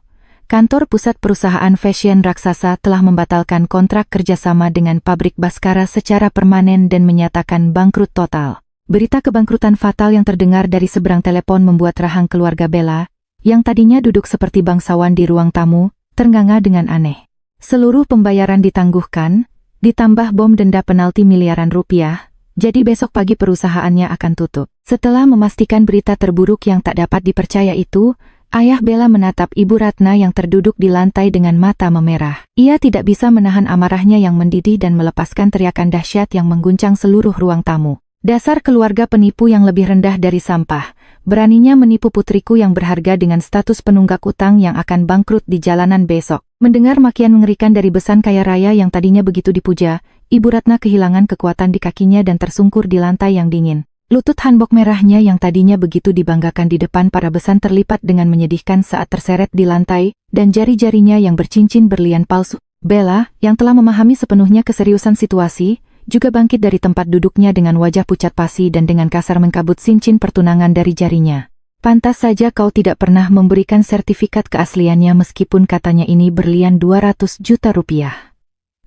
Kantor pusat perusahaan fashion raksasa telah membatalkan kontrak kerjasama dengan pabrik Baskara secara permanen dan menyatakan bangkrut total." Berita kebangkrutan fatal yang terdengar dari seberang telepon membuat rahang keluarga Bella, yang tadinya duduk seperti bangsawan di ruang tamu, ternganga dengan aneh. Seluruh pembayaran ditangguhkan, ditambah bom denda penalti miliaran rupiah, jadi besok pagi perusahaannya akan tutup. Setelah memastikan berita terburuk yang tak dapat dipercaya itu, ayah Bella menatap Ibu Ratna yang terduduk di lantai dengan mata memerah. Ia tidak bisa menahan amarahnya yang mendidih dan melepaskan teriakan dahsyat yang mengguncang seluruh ruang tamu. "Dasar keluarga penipu yang lebih rendah dari sampah, beraninya menipu putriku yang berharga dengan status penunggak utang yang akan bangkrut di jalanan besok." Mendengar makian mengerikan dari Besan kaya raya yang tadinya begitu dipuja, Ibu Ratna kehilangan kekuatan di kakinya dan tersungkur di lantai yang dingin. Lutut hanbok merahnya yang tadinya begitu dibanggakan di depan para Besan terlipat dengan menyedihkan saat terseret di lantai, dan jari-jarinya yang bercincin berlian palsu. Bella, yang telah memahami sepenuhnya keseriusan situasi, juga bangkit dari tempat duduknya dengan wajah pucat pasi dan dengan kasar mencabut cincin pertunangan dari jarinya. "Pantas saja kau tidak pernah memberikan sertifikat keasliannya meskipun katanya ini berlian 200 juta rupiah.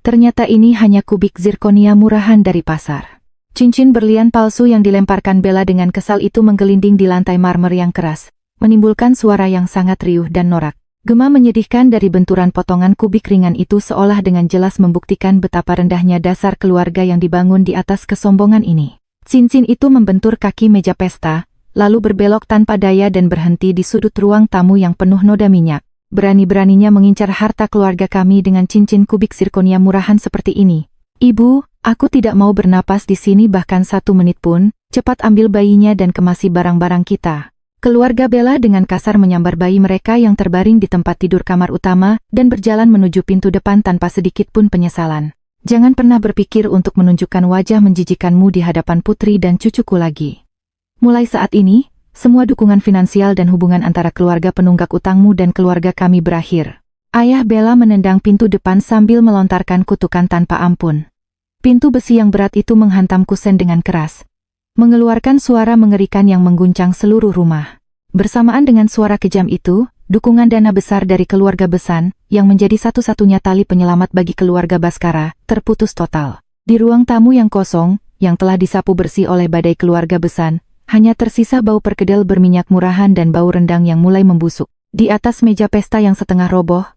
Ternyata ini hanya kubik zirkonia murahan dari pasar." Cincin berlian palsu yang dilemparkan Bella dengan kesal itu menggelinding di lantai marmer yang keras, menimbulkan suara yang sangat riuh dan norak. Gema menyedihkan dari benturan potongan kubik ringan itu seolah dengan jelas membuktikan betapa rendahnya dasar keluarga yang dibangun di atas kesombongan ini. Cincin itu membentur kaki meja pesta, lalu berbelok tanpa daya dan berhenti di sudut ruang tamu yang penuh noda minyak. "Berani-beraninya mengincar harta keluarga kami dengan cincin kubik zirkonia murahan seperti ini. Ibu, aku tidak mau bernapas di sini bahkan 1 menit pun. Cepat ambil bayinya dan kemasi barang-barang kita." Keluarga Bella dengan kasar menyambar bayi mereka yang terbaring di tempat tidur kamar utama dan berjalan menuju pintu depan tanpa sedikit pun penyesalan. "Jangan pernah berpikir untuk menunjukkan wajah menjijikanmu di hadapan putri dan cucuku lagi. Mulai saat ini, semua dukungan finansial dan hubungan antara keluarga penunggak utangmu dan keluarga kami berakhir." Ayah Bella menendang pintu depan sambil melontarkan kutukan tanpa ampun. Pintu besi yang berat itu menghantam kusen dengan keras, mengeluarkan suara mengerikan yang mengguncang seluruh rumah. Bersamaan dengan suara kejam itu, dukungan dana besar dari keluarga Besan, yang menjadi satu-satunya tali penyelamat bagi keluarga Baskara, terputus total. Di ruang tamu yang kosong, yang telah disapu bersih oleh badai keluarga Besan, hanya tersisa bau perkedel berminyak murahan dan bau rendang yang mulai membusuk. Di atas meja pesta yang setengah roboh,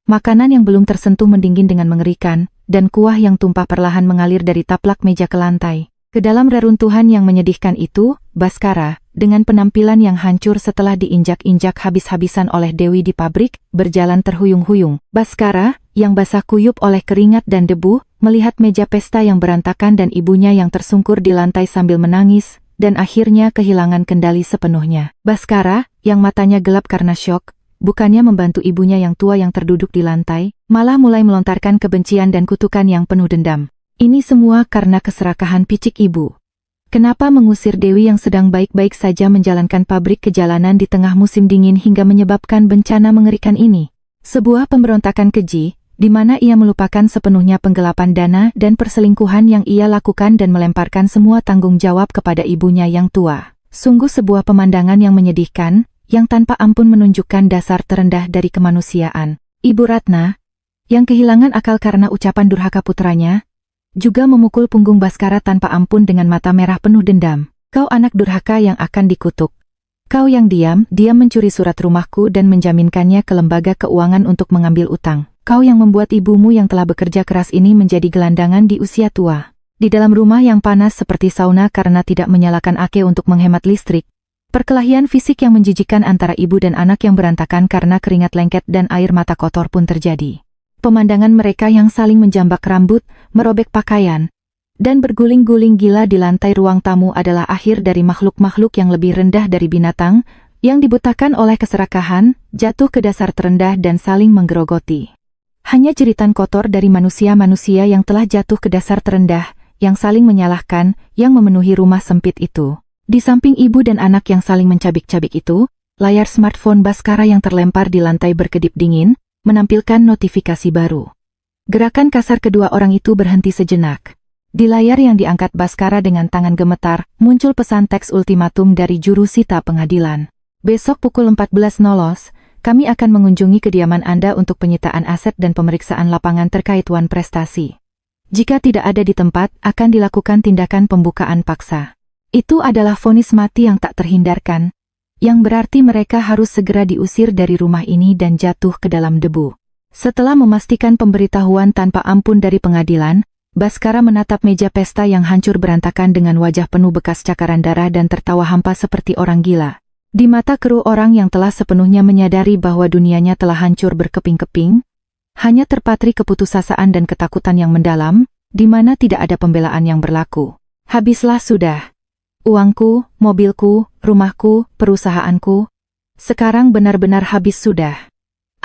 makanan yang belum tersentuh mendingin dengan mengerikan, dan kuah yang tumpah perlahan mengalir dari taplak meja ke lantai. Ke dalam reruntuhan yang menyedihkan itu, Baskara, dengan penampilan yang hancur setelah diinjak-injak habis-habisan oleh Dewi di pabrik, berjalan terhuyung-huyung. Baskara, yang basah kuyup oleh keringat dan debu, melihat meja pesta yang berantakan dan ibunya yang tersungkur di lantai sambil menangis, dan akhirnya kehilangan kendali sepenuhnya. Baskara, yang matanya gelap karena syok, bukannya membantu ibunya yang tua yang terduduk di lantai, malah mulai melontarkan kebencian dan kutukan yang penuh dendam. Ini semua karena keserakahan picik ibu. Kenapa mengusir Dewi yang sedang baik-baik saja menjalankan pabrik ke jalanan di tengah musim dingin hingga menyebabkan bencana mengerikan ini? Sebuah pemberontakan keji, di mana ia melupakan sepenuhnya penggelapan dana dan perselingkuhan yang ia lakukan dan melemparkan semua tanggung jawab kepada ibunya yang tua. Sungguh sebuah pemandangan yang menyedihkan, yang tanpa ampun menunjukkan dasar terendah dari kemanusiaan. Ibu Ratna, yang kehilangan akal karena ucapan durhaka putranya, juga memukul punggung Baskara tanpa ampun dengan mata merah penuh dendam. Kau anak durhaka yang akan dikutuk. Kau yang diam mencuri surat rumahku dan menjaminkannya ke lembaga keuangan untuk mengambil utang. Kau yang membuat ibumu yang telah bekerja keras ini menjadi gelandangan di usia tua. Di dalam rumah yang panas seperti sauna karena tidak menyalakan AC untuk menghemat listrik, perkelahian fisik yang menjijikan antara ibu dan anak yang berantakan karena keringat lengket dan air mata kotor pun terjadi. Pemandangan mereka yang saling menjambak rambut, merobek pakaian, dan berguling-guling gila di lantai ruang tamu adalah akhir dari makhluk-makhluk yang lebih rendah dari binatang, yang dibutakan oleh keserakahan, jatuh ke dasar terendah dan saling menggerogoti. Hanya jeritan kotor dari manusia-manusia yang telah jatuh ke dasar terendah, yang saling menyalahkan, yang memenuhi rumah sempit itu. Di samping ibu dan anak yang saling mencabik-cabik itu, layar smartphone Baskara yang terlempar di lantai berkedip dingin, menampilkan notifikasi baru. Gerakan kasar kedua orang itu berhenti sejenak. Di layar yang diangkat Baskara dengan tangan gemetar, muncul pesan teks ultimatum dari jurusita pengadilan. Besok pukul 14.00, kami akan mengunjungi kediaman Anda untuk penyitaan aset dan pemeriksaan lapangan terkait Wan Prestasi. Jika tidak ada di tempat, akan dilakukan tindakan pembukaan paksa. Itu adalah vonis mati yang tak terhindarkan, yang berarti mereka harus segera diusir dari rumah ini dan jatuh ke dalam debu. Setelah memastikan pemberitahuan tanpa ampun dari pengadilan, Baskara menatap meja pesta yang hancur berantakan dengan wajah penuh bekas cakaran darah dan tertawa hampa seperti orang gila. Di mata keruh orang yang telah sepenuhnya menyadari bahwa dunianya telah hancur berkeping-keping, hanya terpatri keputusasaan dan ketakutan yang mendalam, di mana tidak ada pembelaan yang berlaku. Habislah sudah. Uangku, mobilku, rumahku, perusahaanku, sekarang benar-benar habis sudah.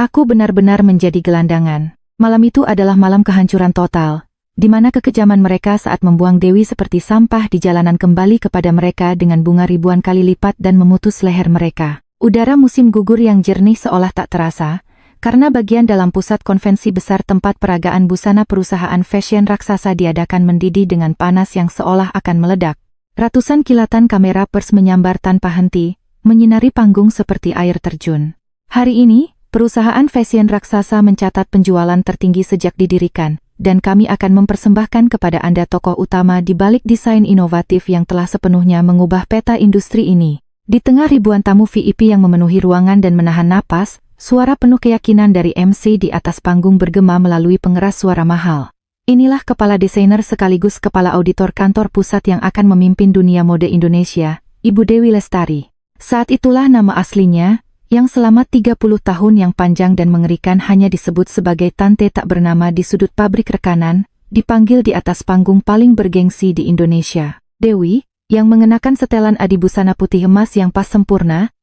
Aku benar-benar menjadi gelandangan. Malam itu adalah malam kehancuran total, di mana kekejaman mereka saat membuang Dewi seperti sampah di jalanan kembali kepada mereka dengan bunga ribuan kali lipat dan memutus leher mereka. Udara musim gugur yang jernih seolah tak terasa, karena bagian dalam pusat konvensi besar tempat peragaan busana perusahaan fashion raksasa diadakan mendidih dengan panas yang seolah akan meledak. Ratusan kilatan kamera pers menyambar tanpa henti, menyinari panggung seperti air terjun. Hari ini, perusahaan fashion raksasa mencatat penjualan tertinggi sejak didirikan, dan kami akan mempersembahkan kepada Anda tokoh utama di balik desain inovatif yang telah sepenuhnya mengubah peta industri ini. Di tengah ribuan tamu VIP yang memenuhi ruangan dan menahan napas, suara penuh keyakinan dari MC di atas panggung bergema melalui pengeras suara mahal. Inilah kepala desainer sekaligus kepala auditor kantor pusat yang akan memimpin dunia mode Indonesia, Ibu Dewi Lestari. Saat itulah nama aslinya, yang selama 30 tahun yang panjang dan mengerikan hanya disebut sebagai Tante tak bernama di sudut pabrik rekanan, dipanggil di atas panggung paling bergengsi di Indonesia. Dewi, yang mengenakan setelan adibusana putih emas yang pas sempurna,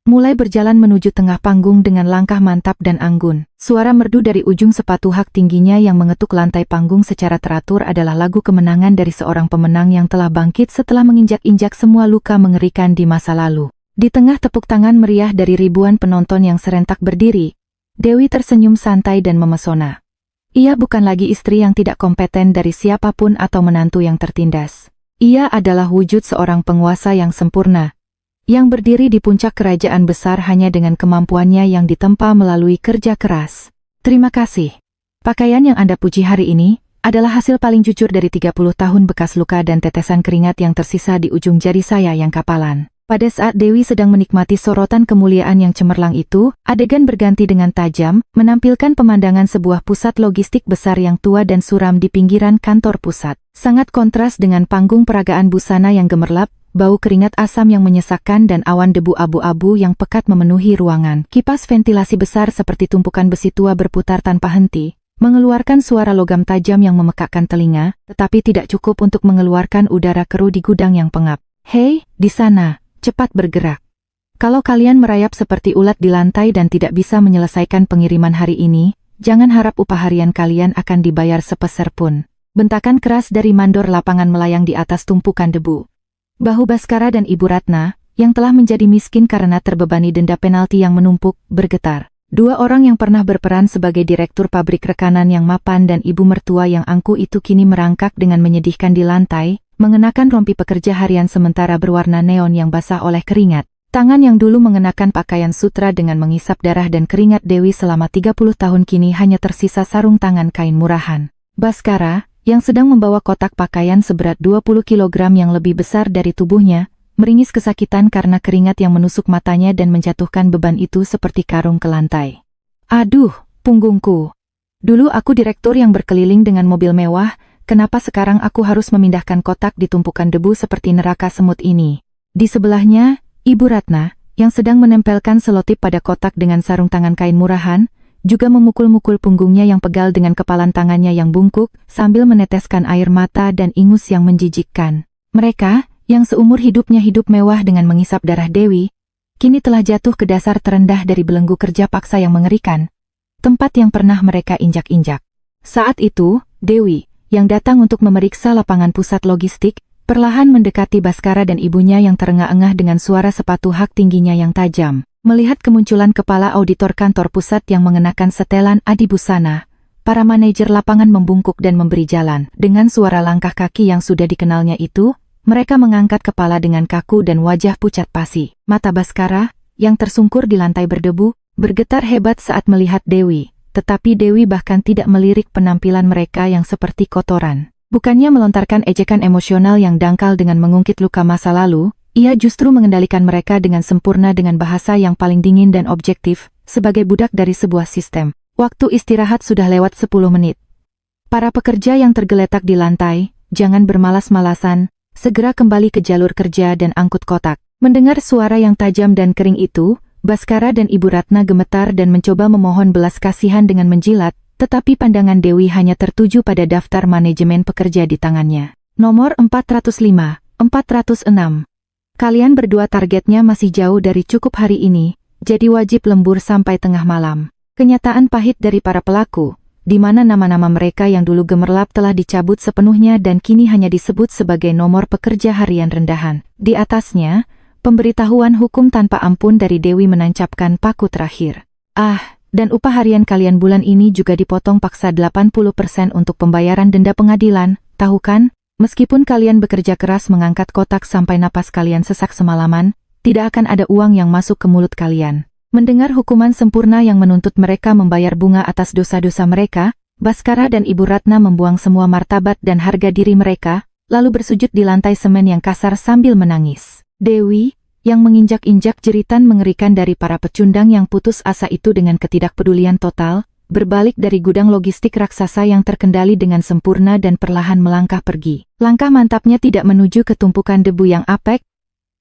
mulai berjalan menuju tengah panggung dengan langkah mantap dan anggun. Suara merdu dari ujung sepatu hak tingginya yang mengetuk lantai panggung secara teratur adalah lagu kemenangan dari seorang pemenang yang telah bangkit setelah menginjak-injak semua luka mengerikan di masa lalu. Di tengah tepuk tangan meriah dari ribuan penonton yang serentak berdiri, Dewi tersenyum santai dan memesona. Ia bukan lagi istri yang tidak kompeten dari siapapun atau menantu yang tertindas. Ia adalah wujud seorang penguasa yang sempurna, yang berdiri di puncak kerajaan besar hanya dengan kemampuannya yang ditempa melalui kerja keras. Terima kasih. Pakaian yang Anda puji hari ini adalah hasil paling jujur dari 30 tahun bekas luka dan tetesan keringat yang tersisa di ujung jari saya yang kapalan. Pada saat Dewi sedang menikmati sorotan kemuliaan yang cemerlang itu, adegan berganti dengan tajam, menampilkan pemandangan sebuah pusat logistik besar yang tua dan suram di pinggiran kantor pusat. Sangat kontras dengan panggung peragaan busana yang gemerlap, bau keringat asam yang menyesakkan dan awan debu abu-abu yang pekat memenuhi ruangan. Kipas ventilasi besar seperti tumpukan besi tua berputar tanpa henti, mengeluarkan suara logam tajam yang memekakkan telinga, tetapi tidak cukup untuk mengeluarkan udara keruh di gudang yang pengap. Hei, di sana, cepat bergerak. Kalau kalian merayap seperti ulat di lantai dan tidak bisa menyelesaikan pengiriman hari ini, jangan harap upah harian kalian akan dibayar sepeser pun. Bentakan keras dari mandor lapangan melayang di atas tumpukan debu. Bahu Baskara dan Ibu Ratna, yang telah menjadi miskin karena terbebani denda penalti yang menumpuk, bergetar. Dua orang yang pernah berperan sebagai direktur pabrik rekanan yang mapan dan ibu mertua yang angkuh itu kini merangkak dengan menyedihkan di lantai, mengenakan rompi pekerja harian sementara berwarna neon yang basah oleh keringat. Tangan yang dulu mengenakan pakaian sutra dengan mengisap darah dan keringat Dewi selama 30 tahun kini hanya tersisa sarung tangan kain murahan. Baskara, yang sedang membawa kotak pakaian seberat 20 kg yang lebih besar dari tubuhnya, meringis kesakitan karena keringat yang menusuk matanya dan menjatuhkan beban itu seperti karung ke lantai. Aduh, punggungku. Dulu aku direktur yang berkeliling dengan mobil mewah, kenapa sekarang aku harus memindahkan kotak di tumpukan debu seperti neraka semut ini? Di sebelahnya, Ibu Ratna, yang sedang menempelkan selotip pada kotak dengan sarung tangan kain murahan, juga memukul-mukul punggungnya yang pegal dengan kepalan tangannya yang bungkuk, sambil meneteskan air mata dan ingus yang menjijikkan. Mereka, yang seumur hidupnya hidup mewah dengan mengisap darah Dewi, kini telah jatuh ke dasar terendah dari belenggu kerja paksa yang mengerikan, tempat yang pernah mereka injak-injak. Saat itu, Dewi, yang datang untuk memeriksa lapangan pusat logistik, perlahan mendekati Baskara dan ibunya yang terengah-engah dengan suara sepatu hak tingginya yang tajam. Melihat kemunculan kepala auditor kantor pusat yang mengenakan setelan adibusana, para manajer lapangan membungkuk dan memberi jalan. Dengan suara langkah kaki yang sudah dikenalnya itu, mereka mengangkat kepala dengan kaku dan wajah pucat pasi. Mata Baskara, yang tersungkur di lantai berdebu, bergetar hebat saat melihat Dewi, tetapi Dewi bahkan tidak melirik penampilan mereka yang seperti kotoran. Bukannya melontarkan ejekan emosional yang dangkal dengan mengungkit luka masa lalu, ia justru mengendalikan mereka dengan sempurna dengan bahasa yang paling dingin dan objektif, sebagai budak dari sebuah sistem. Waktu istirahat sudah lewat 10 menit. Para pekerja yang tergeletak di lantai, jangan bermalas-malasan, segera kembali ke jalur kerja dan angkut kotak. Mendengar suara yang tajam dan kering itu, Baskara dan Ibu Ratna gemetar dan mencoba memohon belas kasihan dengan menjilat, tetapi pandangan Dewi hanya tertuju pada daftar manajemen pekerja di tangannya. Nomor 405, 406. Kalian berdua targetnya masih jauh dari cukup hari ini, jadi wajib lembur sampai tengah malam. Kenyataan pahit dari para pelaku, di mana nama-nama mereka yang dulu gemerlap telah dicabut sepenuhnya dan kini hanya disebut sebagai nomor pekerja harian rendahan. Di atasnya, pemberitahuan hukum tanpa ampun dari Dewi menancapkan paku terakhir. Dan upah harian kalian bulan ini juga dipotong paksa 80% untuk pembayaran denda pengadilan, tahu kan? Meskipun kalian bekerja keras mengangkat kotak sampai napas kalian sesak semalaman, tidak akan ada uang yang masuk ke mulut kalian. Mendengar hukuman sempurna yang menuntut mereka membayar bunga atas dosa-dosa mereka, Baskara dan Ibu Ratna membuang semua martabat dan harga diri mereka, lalu bersujud di lantai semen yang kasar sambil menangis. Dewi, yang menginjak-injak jeritan mengerikan dari para pecundang yang putus asa itu dengan ketidakpedulian total, berbalik dari gudang logistik raksasa yang terkendali dengan sempurna dan perlahan melangkah pergi. Langkah mantapnya tidak menuju ke tumpukan debu yang apek,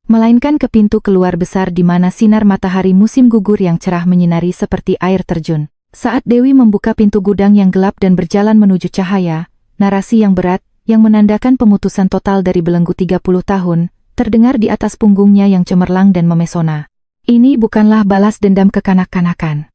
melainkan ke pintu keluar besar di mana sinar matahari musim gugur yang cerah menyinari seperti air terjun. Saat Dewi membuka pintu gudang yang gelap dan berjalan menuju cahaya, narasi yang berat, yang menandakan pemutusan total dari belenggu 30 tahun, terdengar di atas punggungnya yang cemerlang dan memesona. Ini bukanlah balas dendam kekanak-kanakan.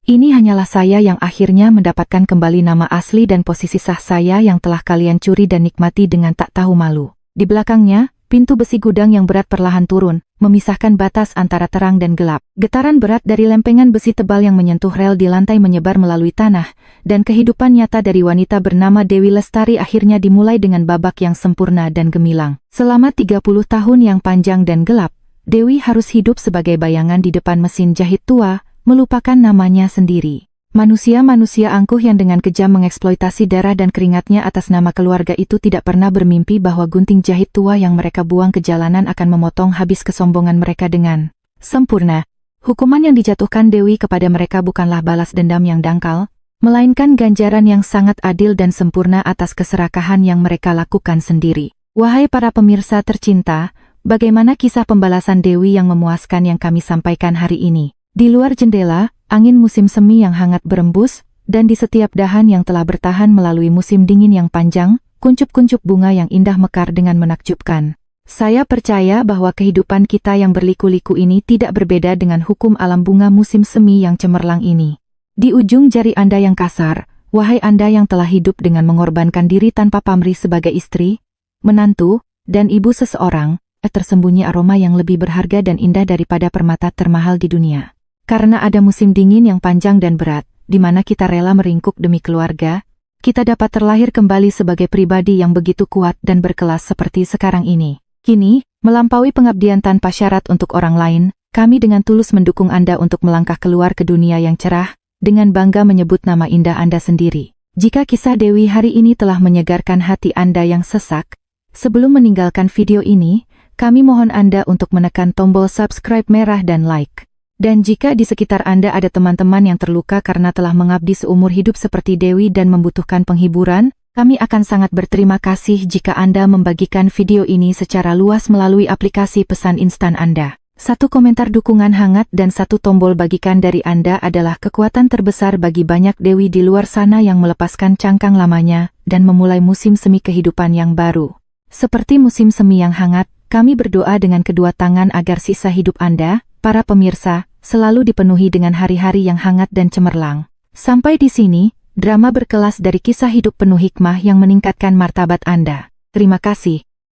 Ini hanyalah saya yang akhirnya mendapatkan kembali nama asli dan posisi sah saya yang telah kalian curi dan nikmati dengan tak tahu malu. Di belakangnya, pintu besi gudang yang berat perlahan turun, memisahkan batas antara terang dan gelap. Getaran berat dari lempengan besi tebal yang menyentuh rel di lantai menyebar melalui tanah, dan kehidupan nyata dari wanita bernama Dewi Lestari akhirnya dimulai dengan babak yang sempurna dan gemilang. Selama 30 tahun yang panjang dan gelap, Dewi harus hidup sebagai bayangan di depan mesin jahit tua, melupakan namanya sendiri. Manusia-manusia angkuh yang dengan kejam mengeksploitasi darah dan keringatnya atas nama keluarga itu tidak pernah bermimpi bahwa gunting jahit tua yang mereka buang ke jalanan akan memotong habis kesombongan mereka dengan sempurna. Hukuman yang dijatuhkan Dewi kepada mereka bukanlah balas dendam yang dangkal, melainkan ganjaran yang sangat adil dan sempurna atas keserakahan yang mereka lakukan sendiri. Wahai para pemirsa tercinta, bagaimana kisah pembalasan Dewi yang memuaskan yang kami sampaikan hari ini? Di luar jendela, angin musim semi yang hangat berembus, dan di setiap dahan yang telah bertahan melalui musim dingin yang panjang, kuncup-kuncup bunga yang indah mekar dengan menakjubkan. Saya percaya bahwa kehidupan kita yang berliku-liku ini tidak berbeda dengan hukum alam bunga musim semi yang cemerlang ini. Di ujung jari Anda yang kasar, wahai Anda yang telah hidup dengan mengorbankan diri tanpa pamrih sebagai istri, menantu, dan ibu seseorang, tersembunyi aroma yang lebih berharga dan indah daripada permata termahal di dunia. Karena ada musim dingin yang panjang dan berat, di mana kita rela meringkuk demi keluarga, kita dapat terlahir kembali sebagai pribadi yang begitu kuat dan berkelas seperti sekarang ini. Kini, melampaui pengabdian tanpa syarat untuk orang lain, kami dengan tulus mendukung Anda untuk melangkah keluar ke dunia yang cerah, dengan bangga menyebut nama indah Anda sendiri. Jika kisah Dewi hari ini telah menyegarkan hati Anda yang sesak, sebelum meninggalkan video ini, kami mohon Anda untuk menekan tombol subscribe merah dan like. Dan jika di sekitar Anda ada teman-teman yang terluka karena telah mengabdi seumur hidup seperti Dewi dan membutuhkan penghiburan, kami akan sangat berterima kasih jika Anda membagikan video ini secara luas melalui aplikasi pesan instan Anda. Satu komentar dukungan hangat dan satu tombol bagikan dari Anda adalah kekuatan terbesar bagi banyak Dewi di luar sana yang melepaskan cangkang lamanya dan memulai musim semi kehidupan yang baru. Seperti musim semi yang hangat, kami berdoa dengan kedua tangan agar sisa hidup Anda, para pemirsa, selalu dipenuhi dengan hari-hari yang hangat dan cemerlang. Sampai di sini, drama berkelas dari kisah hidup penuh hikmah yang meningkatkan martabat Anda. Terima kasih.